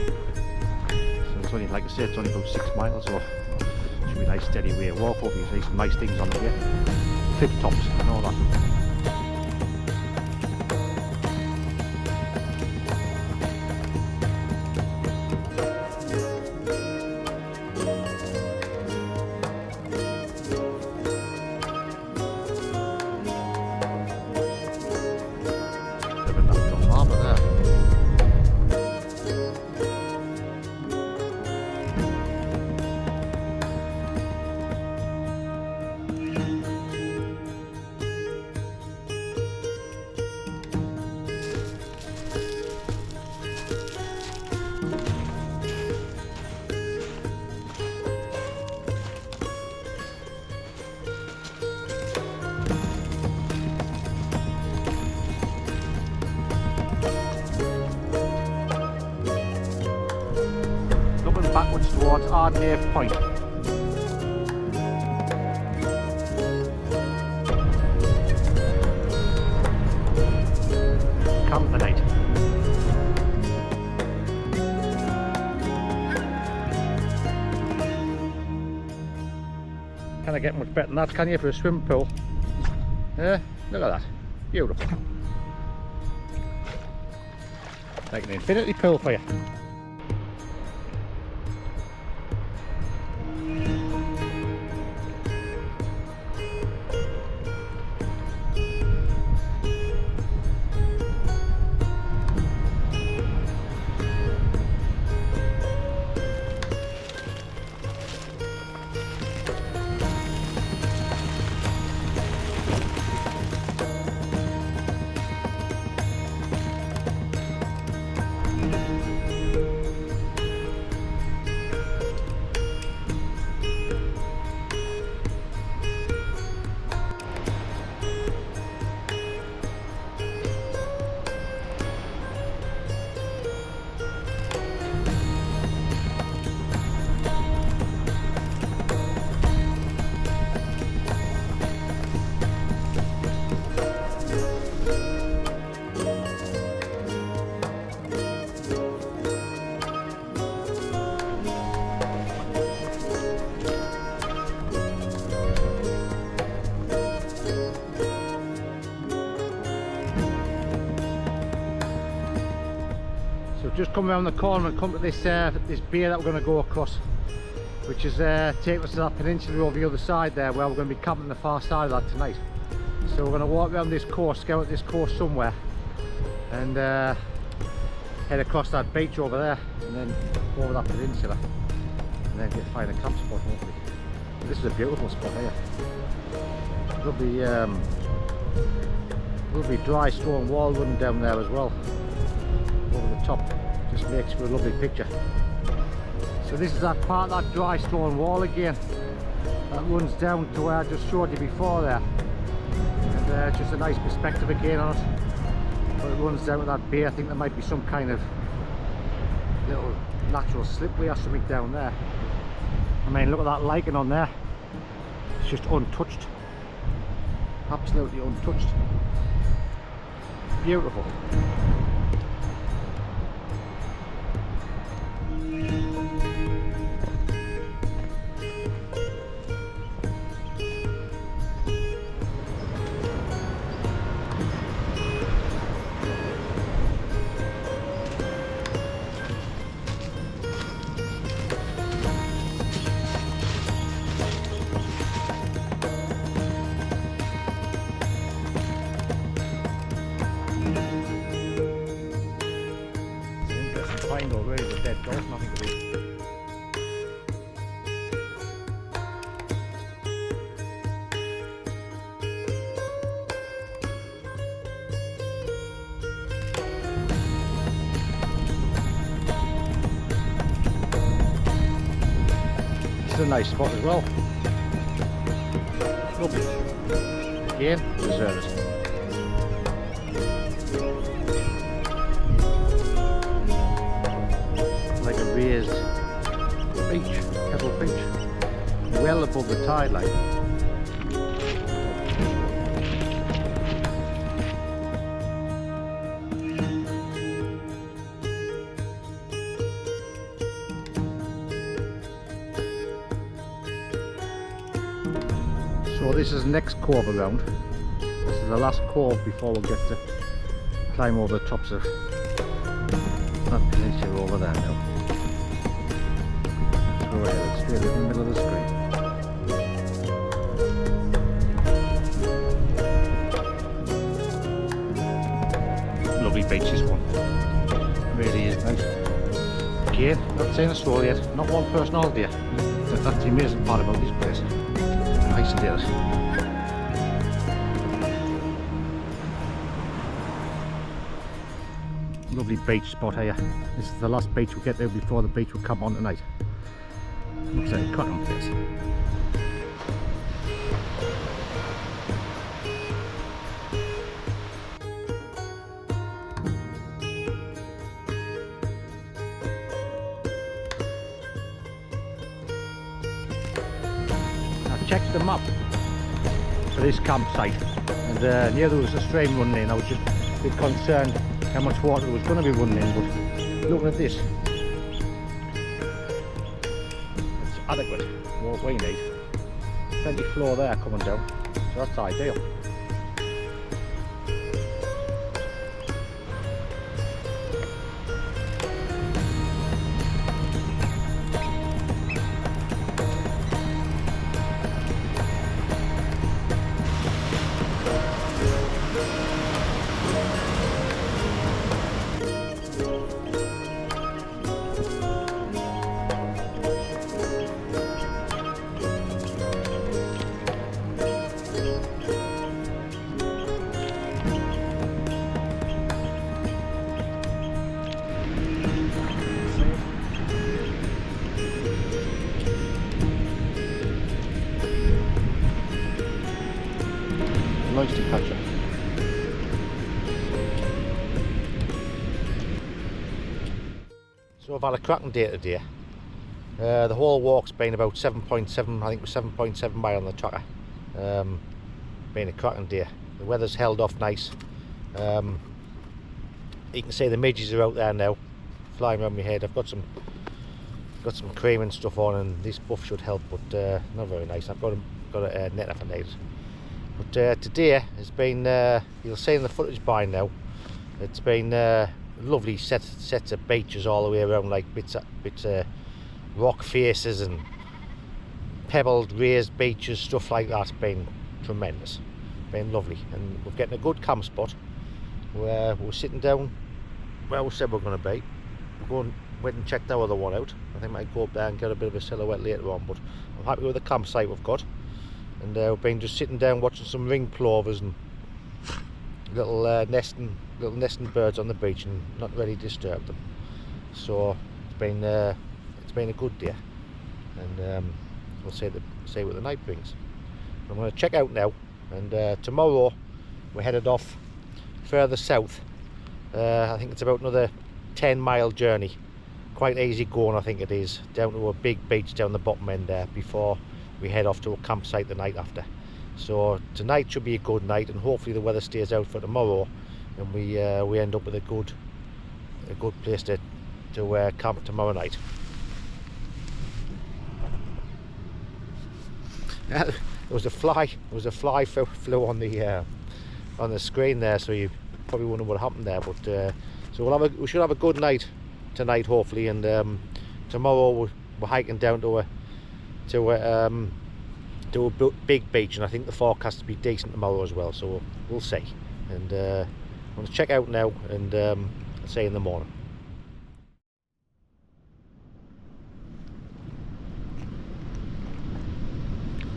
So it's only, like I said, it's only about 6 miles, so it should be a nice steady way to walk up. You see some nice things on the way, cliff tops and all that. Ardnave Point. Camp for night. Can't get much better than that, can you, for a swimming pool? Yeah, look at that. Beautiful. Like an infinity pool for you. Just come around the corner and come to this this bay that we're going to go across, which is taking us to that peninsula over the other side there, where we're going to be camping the far side of that tonight. So we're going to walk around this coast, scout out this coast somewhere, and head across that beach over there, and then over that peninsula, and then find a camp spot hopefully. This is a beautiful spot here. Lovely dry stone wall running down there as well, over the top. Just makes for a lovely picture. So this is that part of that dry stone wall again that runs down to where I just showed you before there, and it's just a nice perspective again on it. But it runs down to that bay. I think there might be some kind of little natural slipway or something down there. I mean, look at that lichen on there. It's just untouched, absolutely untouched. Beautiful. Already with dead golf, nothing to do. This is a nice spot as well. Lovely. Again, deserves it. Raised beach, pebble beach, well above the tide line. So this is the next cove around. This is the last cove before we get to climb over the tops of that peninsula over there now. Straight in the middle of the screen. Lovely beach this one. Really is nice. Again, not saying a story yet. Not one person all day. That's the amazing part about this place. Isolated. Lovely beach spot here. This is the last beach we'll get there before the beach will come on tonight. Looks like a cotton place. checked the map for this campsite, and near there was a stream running in. I was just a bit concerned how much water was going to be running in, but looking at this, it's adequate for what we need. Plenty flow there coming down, so that's ideal. Nice to catch it. So I've had a cracking day today. The whole walk's been about 7.7, I think it was 7.7 mile on the tracker. Been a cracking day. The weather's held off nice. You can see the midges are out there now, flying around my head. I've got some cream and stuff on, and this buff should help, but not very nice. I've got a net for nails. But today has been, you'll see in the footage by now, it's been lovely sets of beaches all the way around, like bits of rock faces and pebbled raised beaches, stuff like that's been tremendous, been lovely. And we're getting a good camp spot where we're sitting down where we said we're going to be. We're going, went and checked our other one out. I think I might go up there and get a bit of a silhouette later on, but I'm happy with the campsite we've got. And we've been just sitting down watching some ring plovers and little nesting birds on the beach, and not really disturb them. So it's been a good day, and we'll see what the night brings. I'm going to check out now, and tomorrow we're headed off further south. I think it's about another 10-mile journey, quite easy going I think it is, down to a big beach down the bottom end there before we head off to a campsite the night after. So tonight should be a good night, and hopefully the weather stays out for tomorrow, and we end up with a good place to camp tomorrow night. There was a fly flew on the screen there, so you probably wonder what happened there. But so we should have a good night tonight hopefully, and tomorrow we're hiking down to a big beach, and I think the forecast to be decent tomorrow as well, so we'll see. And I'm going to check out now, and I'll see you in the morning.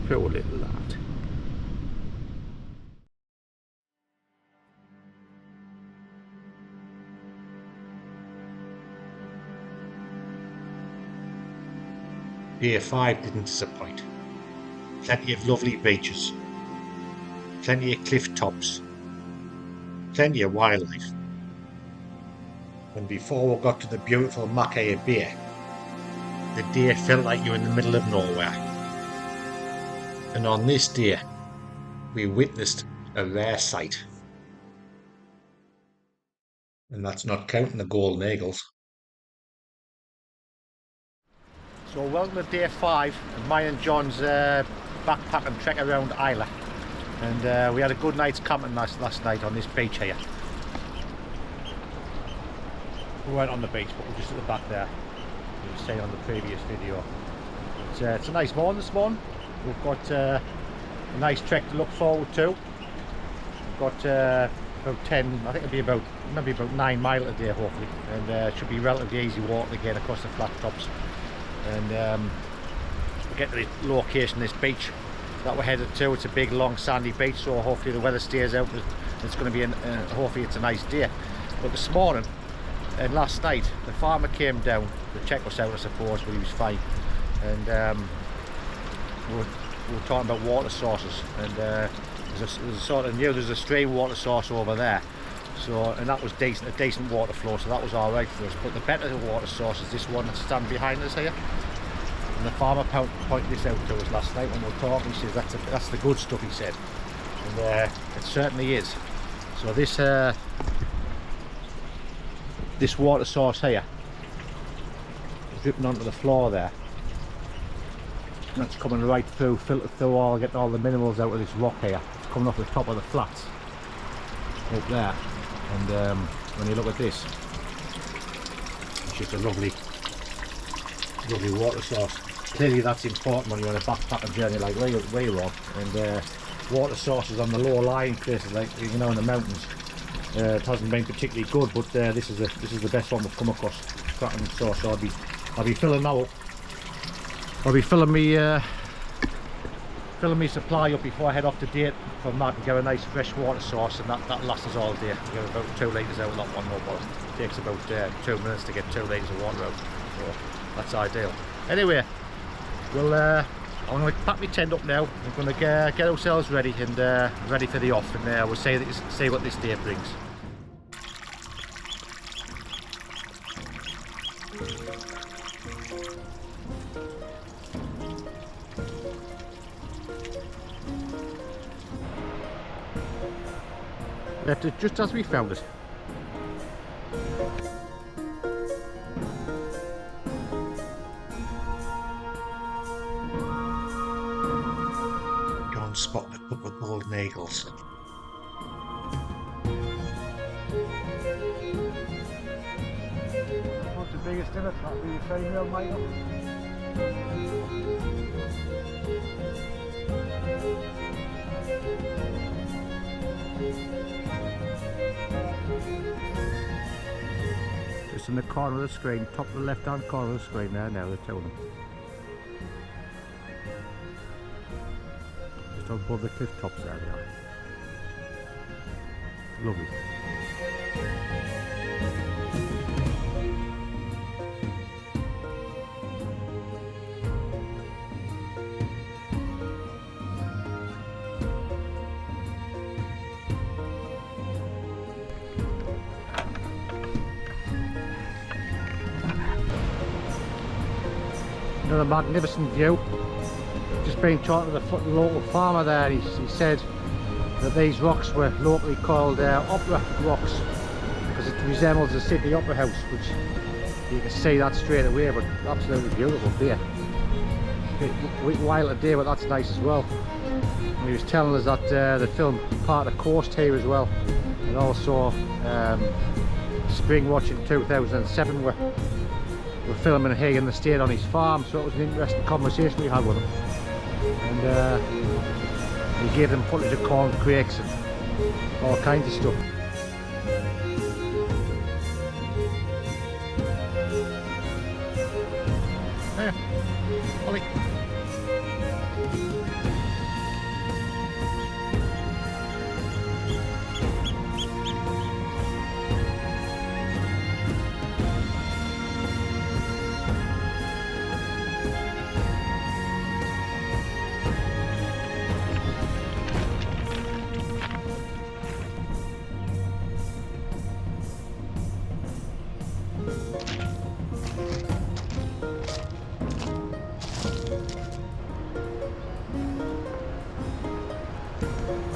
Poor little lad. Day 5 didn't disappoint. Plenty of lovely beaches, plenty of cliff tops, plenty of wildlife. And before we got to the beautiful Machir Bay, the day felt like you were in the middle of nowhere. And on this day, we witnessed a rare sight. And that's not counting the golden eagles. So welcome to day 5 of mine and John's backpack and trek around Islay, and we had a good night's camping last night on this beach here. We weren't on the beach, but we're just at the back there, you were saying on the previous video. It's a nice morning this morning. We've got a nice trek to look forward to. We've got about 10, I think it'll be maybe about 9 mile a day hopefully, and it should be relatively easy walking again across the flat tops. And we get to the location, this beach that we're headed to. It's a big long sandy beach, so hopefully the weather stays out. It's going to be hopefully it's a nice day. But this morning and last night the farmer came down to check us out, I suppose, but he was fine. And we were talking about water sources, and there's a stream water source over there. So, and that was a decent water flow, so that was alright for us. But the better water source is this one that's standing behind us here. And the farmer pointed this out to us last night when we were talking. He says that's the good stuff, he said, and it certainly is. So this water source here is dripping onto the floor there, and that's coming right through, filtered through all, getting all the minerals out of this rock here. It's coming off the top of the flats up there, and when you look at this, it's just a lovely water source. Clearly that's important when you're on a backpacking journey like we're on, and water sources on the lower lying places, like, you know, in the mountains, it hasn't been particularly good, but this is the best one we've come across. Cracking source. So I'll be filling now up. I'll be filling me supply up before I head off to date from that and get a nice fresh water source, and that lasts us all day. We get about 2 litres out of that one, but it takes about 2 minutes to get 2 litres of water out, so that's ideal. Anyway, I'm going to pack my tent up now. We're going to get ourselves ready and ready for the off, and we'll see what this day brings. Left it just as we found it. John spotted a couple of golden eagles. What's the biggest in it? That'll be the female, Michael. Just in the corner of the screen, top of the left hand corner of the screen there, now they're telling them. Just above the cliff tops there they are. Lovely. Another magnificent view. Just been talking to the local farmer there. He said that these rocks were locally called opera rocks because it resembles the Sydney Opera House, which you can see that straight away, but absolutely beautiful there. Bit wild today, but that's nice as well. And he was telling us that they filmed part of the coast here as well, and also Spring Watch in 2007 we're filming here in the state on his farm, so it was an interesting conversation we had with him, and he gave them footage of corn crakes and all kinds of stuff. Hey, Olly.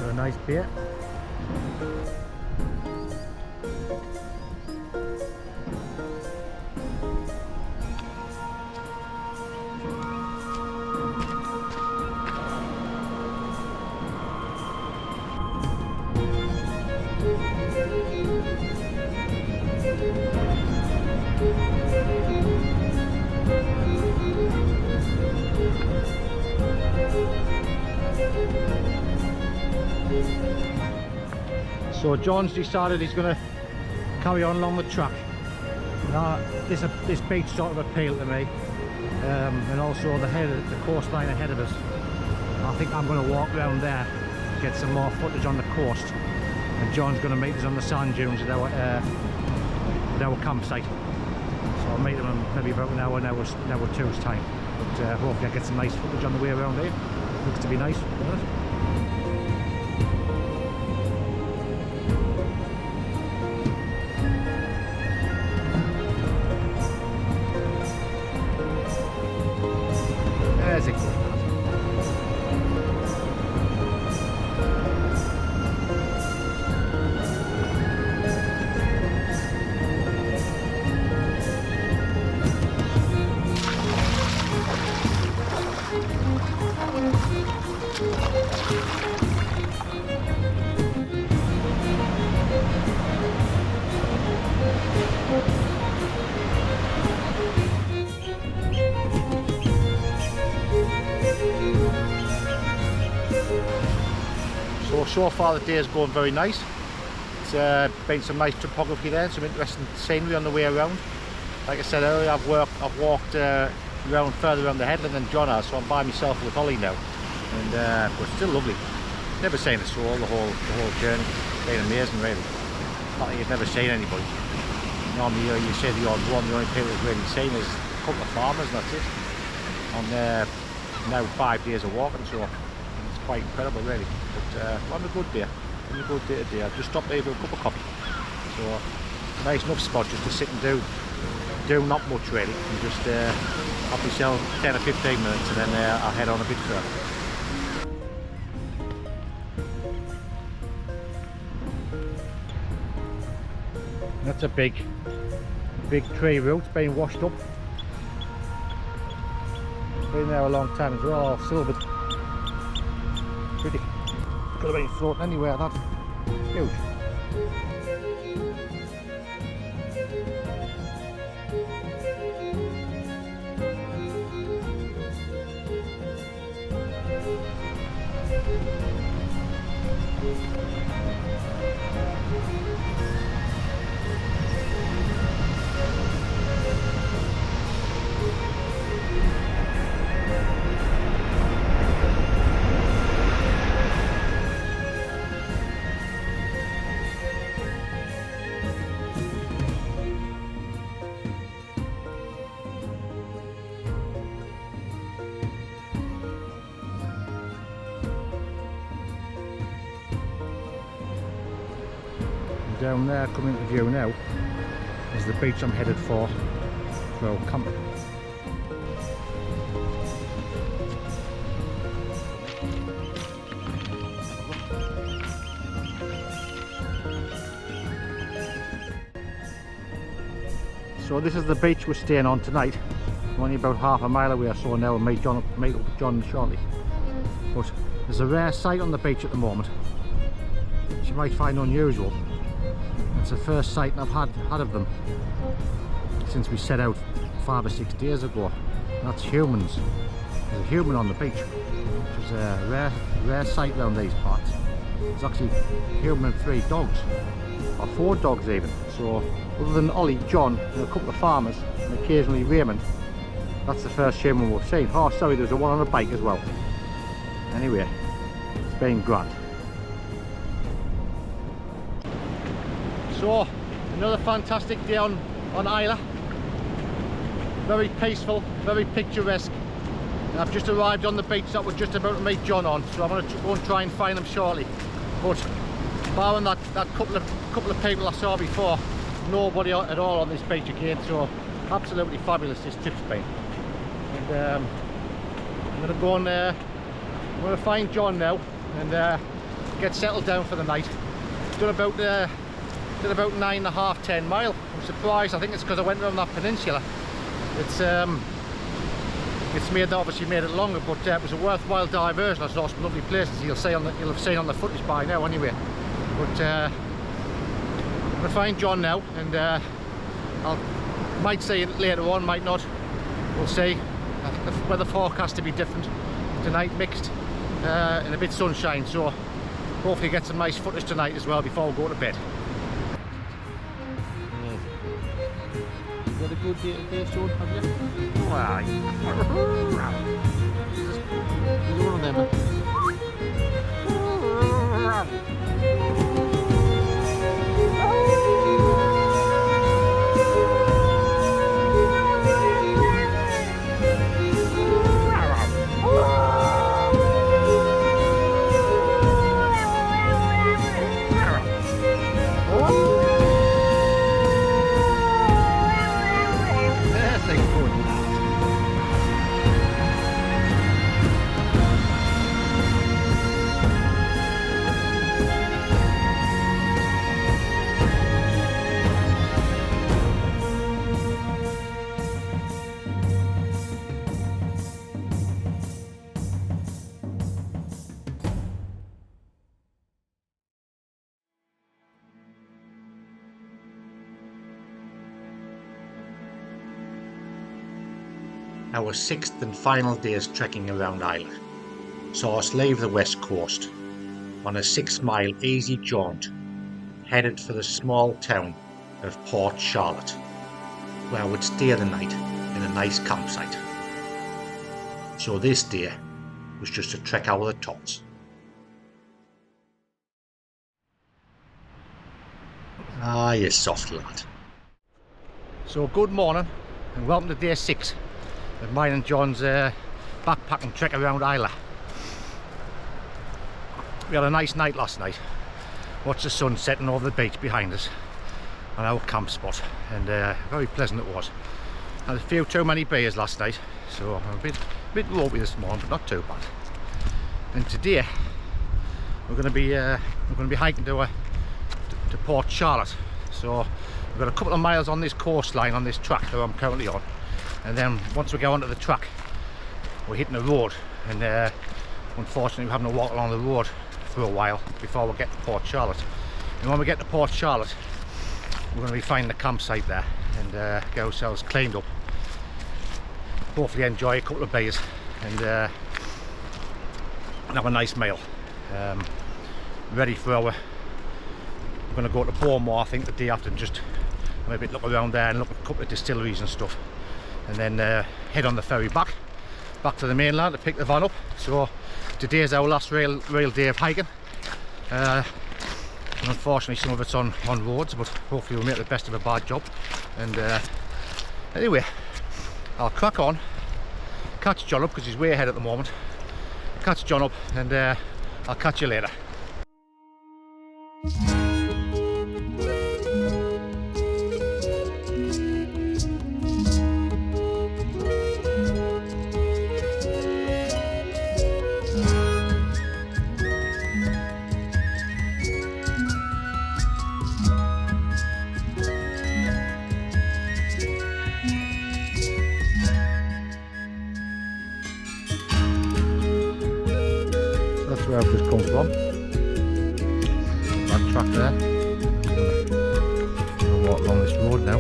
A nice bit. So John's decided he's going to carry on along the track. Now, this beach sort of appealed to me, and also the coastline ahead of us. I think I'm going to walk around there, get some more footage on the coast, and John's going to meet us on the sand dunes at our campsite. So I'll meet him in maybe about an hour or two's time. But hopefully I get some nice footage on the way around here. Looks to be nice, doesn't it? So far the day is going very nice. It's been some nice topography there, some interesting scenery on the way around. Like I said earlier, I've walked around further around the headland than John has, so I'm by myself with Olly now. And but still lovely. Never seen a soul the whole journey. It's been amazing really. Not that you've never seen anybody. Normally you say the odd one, the only people who've really seen is a couple of farmers and that's it. On now 5 days of walking, so it's quite incredible really. But on a good day. On a good day today. I've just stopped there for a cup of coffee. So a nice enough spot just to sit and do not much really, and just have myself 10 or 15 minutes and then I'll head on a bit further. That's a big tree root, it's been washed up. Been there a long time as well, all silvered. Pretty. Could have been floating anywhere, that. Huge. Down there, coming into view now, is the beach I'm headed for camping. So this is the beach we're staying on tonight. I'm only about half a mile away or so now, and meet up with John shortly. But there's a rare sight on the beach at the moment, which you might find unusual. It's the first sight I've had of them since we set out 5 or 6 days ago. And that's humans. There's a human on the beach, which is a rare sight around these parts. There's actually a human and 3 dogs, or 4 dogs even. So other than Olly, John and a couple of farmers and occasionally Raymond, that's the first human we've seen. Oh sorry, there's one on a bike as well. Anyway, it's been grand. So, another fantastic day on Islay. Very peaceful, very picturesque. And I've just arrived on the beach that we're just about to meet John on, so I'm going to go and try and find him shortly. But barring that couple of people I saw before, nobody at all on this beach again. So absolutely fabulous this trip's been. And I'm going to go and I'm going to find John now and get settled down for the night. Done about 9.5, 10 mile. I'm surprised. I think it's because I went around that peninsula. It's obviously made it longer, but it was a worthwhile diversion. I saw some lovely places you'll have seen on the footage by now anyway. But I'm going to find John now, and might see it later on, might not. We'll see. I think the weather forecast to be different tonight, mixed and a bit sunshine, so hopefully get some nice footage tonight as well before we go to bed. You had a good day today, son, have you? Why? He's one of them. Our sixth and final day's trekking around Islay saw us leave the west coast on a 6-mile easy jaunt headed for the small town of Port Charlotte, where we'd stay the night in a nice campsite. So this day was just a trek over the tops. Ah, you soft lad. So good morning and welcome to day 6 of mine and John's backpacking trek around Islay. We had a nice night last night. Watched the sun setting over the beach behind us on our camp spot, and very pleasant it was. Had a few too many beers last night, so I'm a bit ropey this morning, but not too bad. And today we're going to be hiking to Port Charlotte. So we've got a couple of miles on this coastline on this track that I'm currently on, and then once we go onto the track we're hitting the road, and unfortunately we're having to walk along the road for a while before we get to Port Charlotte. And when we get to Port Charlotte we're going to be finding a campsite there and get ourselves cleaned up, hopefully enjoy a couple of beers and have a nice meal. Ready for our... We're going to go to Beaumont, I think, the day after, and just have a bit look around there and look at a couple of distilleries and stuff, and then head on the ferry back to the mainland to pick the van up. So today's our last real day of hiking. And unfortunately some of it's on roads, but hopefully we'll make the best of a bad job. And anyway, I'll crack on, catch John up because he's way ahead at the moment. Catch John up, and I'll catch you later. That's where I've just come from. That track there. I'll walk along this road now.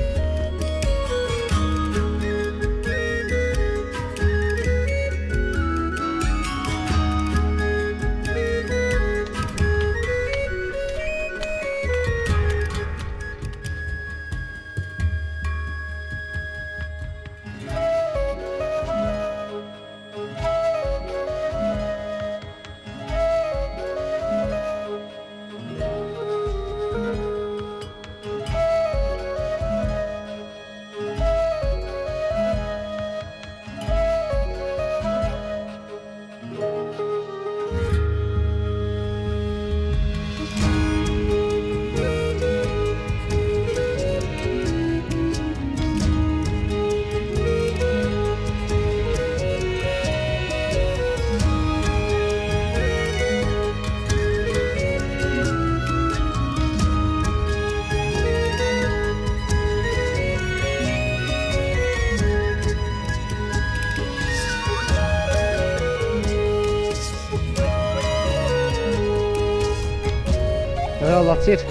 Well, that's it.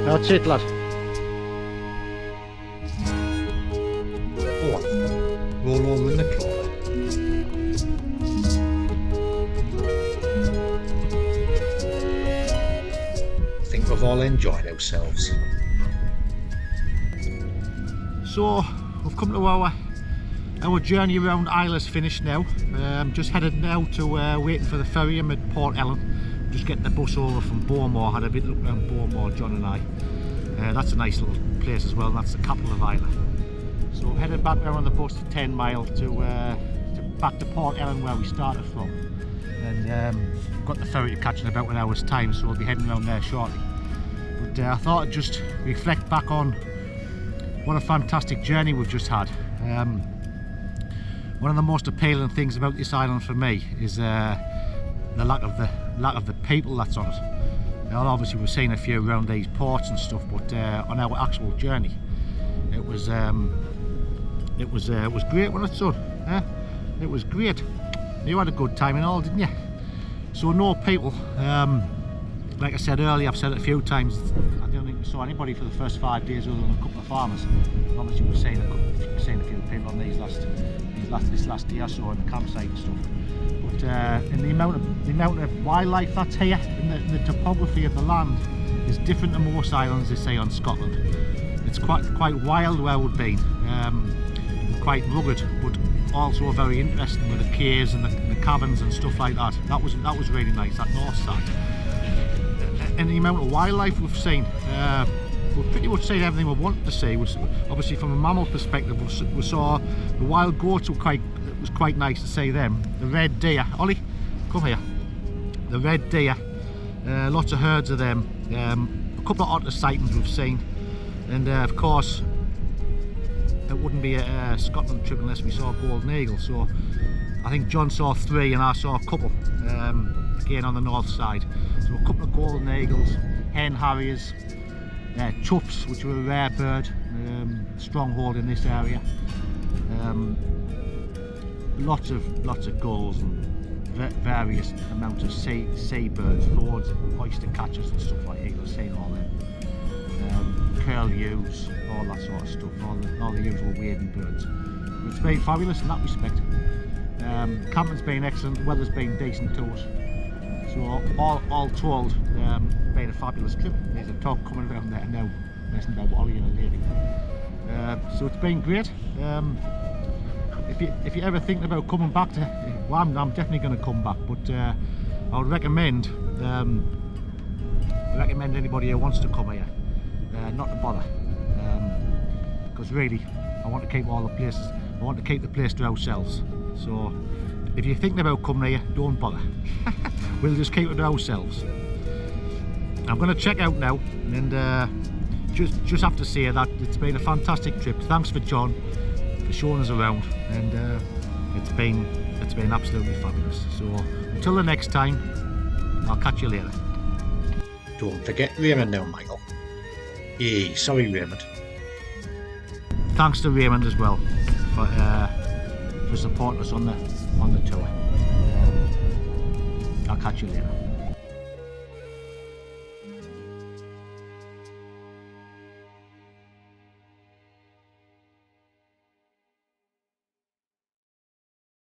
That's it, lad. What? Roll over in the clover. I think we've all enjoyed ourselves. So we've come to our journey around Islay's finished now. Just headed now to waiting for the ferry. I'm at Port Ellen. Just getting the bus over from Beaumont. Had a bit look around Beaumont, John and I. That's a nice little place as well. That's the capital of Islay. So headed back there on the bus 10 mile back to Port Ellen where we started from, and got the ferry to catch in about an hour's time, so we'll be heading around there shortly. But I thought I'd just reflect back on what a fantastic journey we've just had. One of the most appealing things about this island for me is the lack of the people that's on it. Now, obviously we've seen a few around these ports and stuff, but on our actual journey it was great when it's done. It was great. You had a good time and all, didn't you? So no people, like I said earlier, I've said it a few times, I don't think we saw anybody for the first 5 days other than a couple of farmers. Obviously we've seen a few people on this last day or so in the campsite and stuff. But in the amount of wildlife that's here, and the topography of the land is different to most islands, they say, on Scotland. It's quite wild where we've been, quite rugged, but also very interesting with the caves and the cabins and stuff like that. That was really nice, that north side. And the amount of wildlife we've seen, we've pretty much seen everything we wanted to see. Obviously from a mammal perspective, we saw the wild goats. It was quite nice to see them. The red deer, Olly, come here. The red deer, lots of herds of them. A couple of otter sightings we've seen, and of course it wouldn't be a Scotland trip unless we saw a golden eagle. So I think John saw 3 and I saw a couple, again on the north side. So a couple of golden eagles, hen harriers, choughs, which were a rare bird, stronghold in this area. Lots of gulls and various amounts of seabirds, loads of oyster catchers and stuff like eagles, seen all them. Curlews, all that sort of stuff, all the usual wading birds. But it's been fabulous in that respect. Camping's been excellent, the weather's been decent to us. So all told, been a fabulous trip. There's a dog coming around there now, messing about Olly and a lady. So it's been great. If you're ever thinking about coming back to, well, I'm definitely going to come back, but I would recommend anybody who wants to come here not to bother, because really I want to keep the place to ourselves. So if you're thinking about coming here, don't bother. We'll just keep it to ourselves. I'm going to check out now, and just have to say that it's been a fantastic trip. Thanks for John for showing us around, and it's been absolutely fabulous. So until the next time, I'll catch you later. Don't forget Raymond now, Michael. Sorry Raymond. Thanks to Raymond as well for supporting us on the tour. I'll catch you later.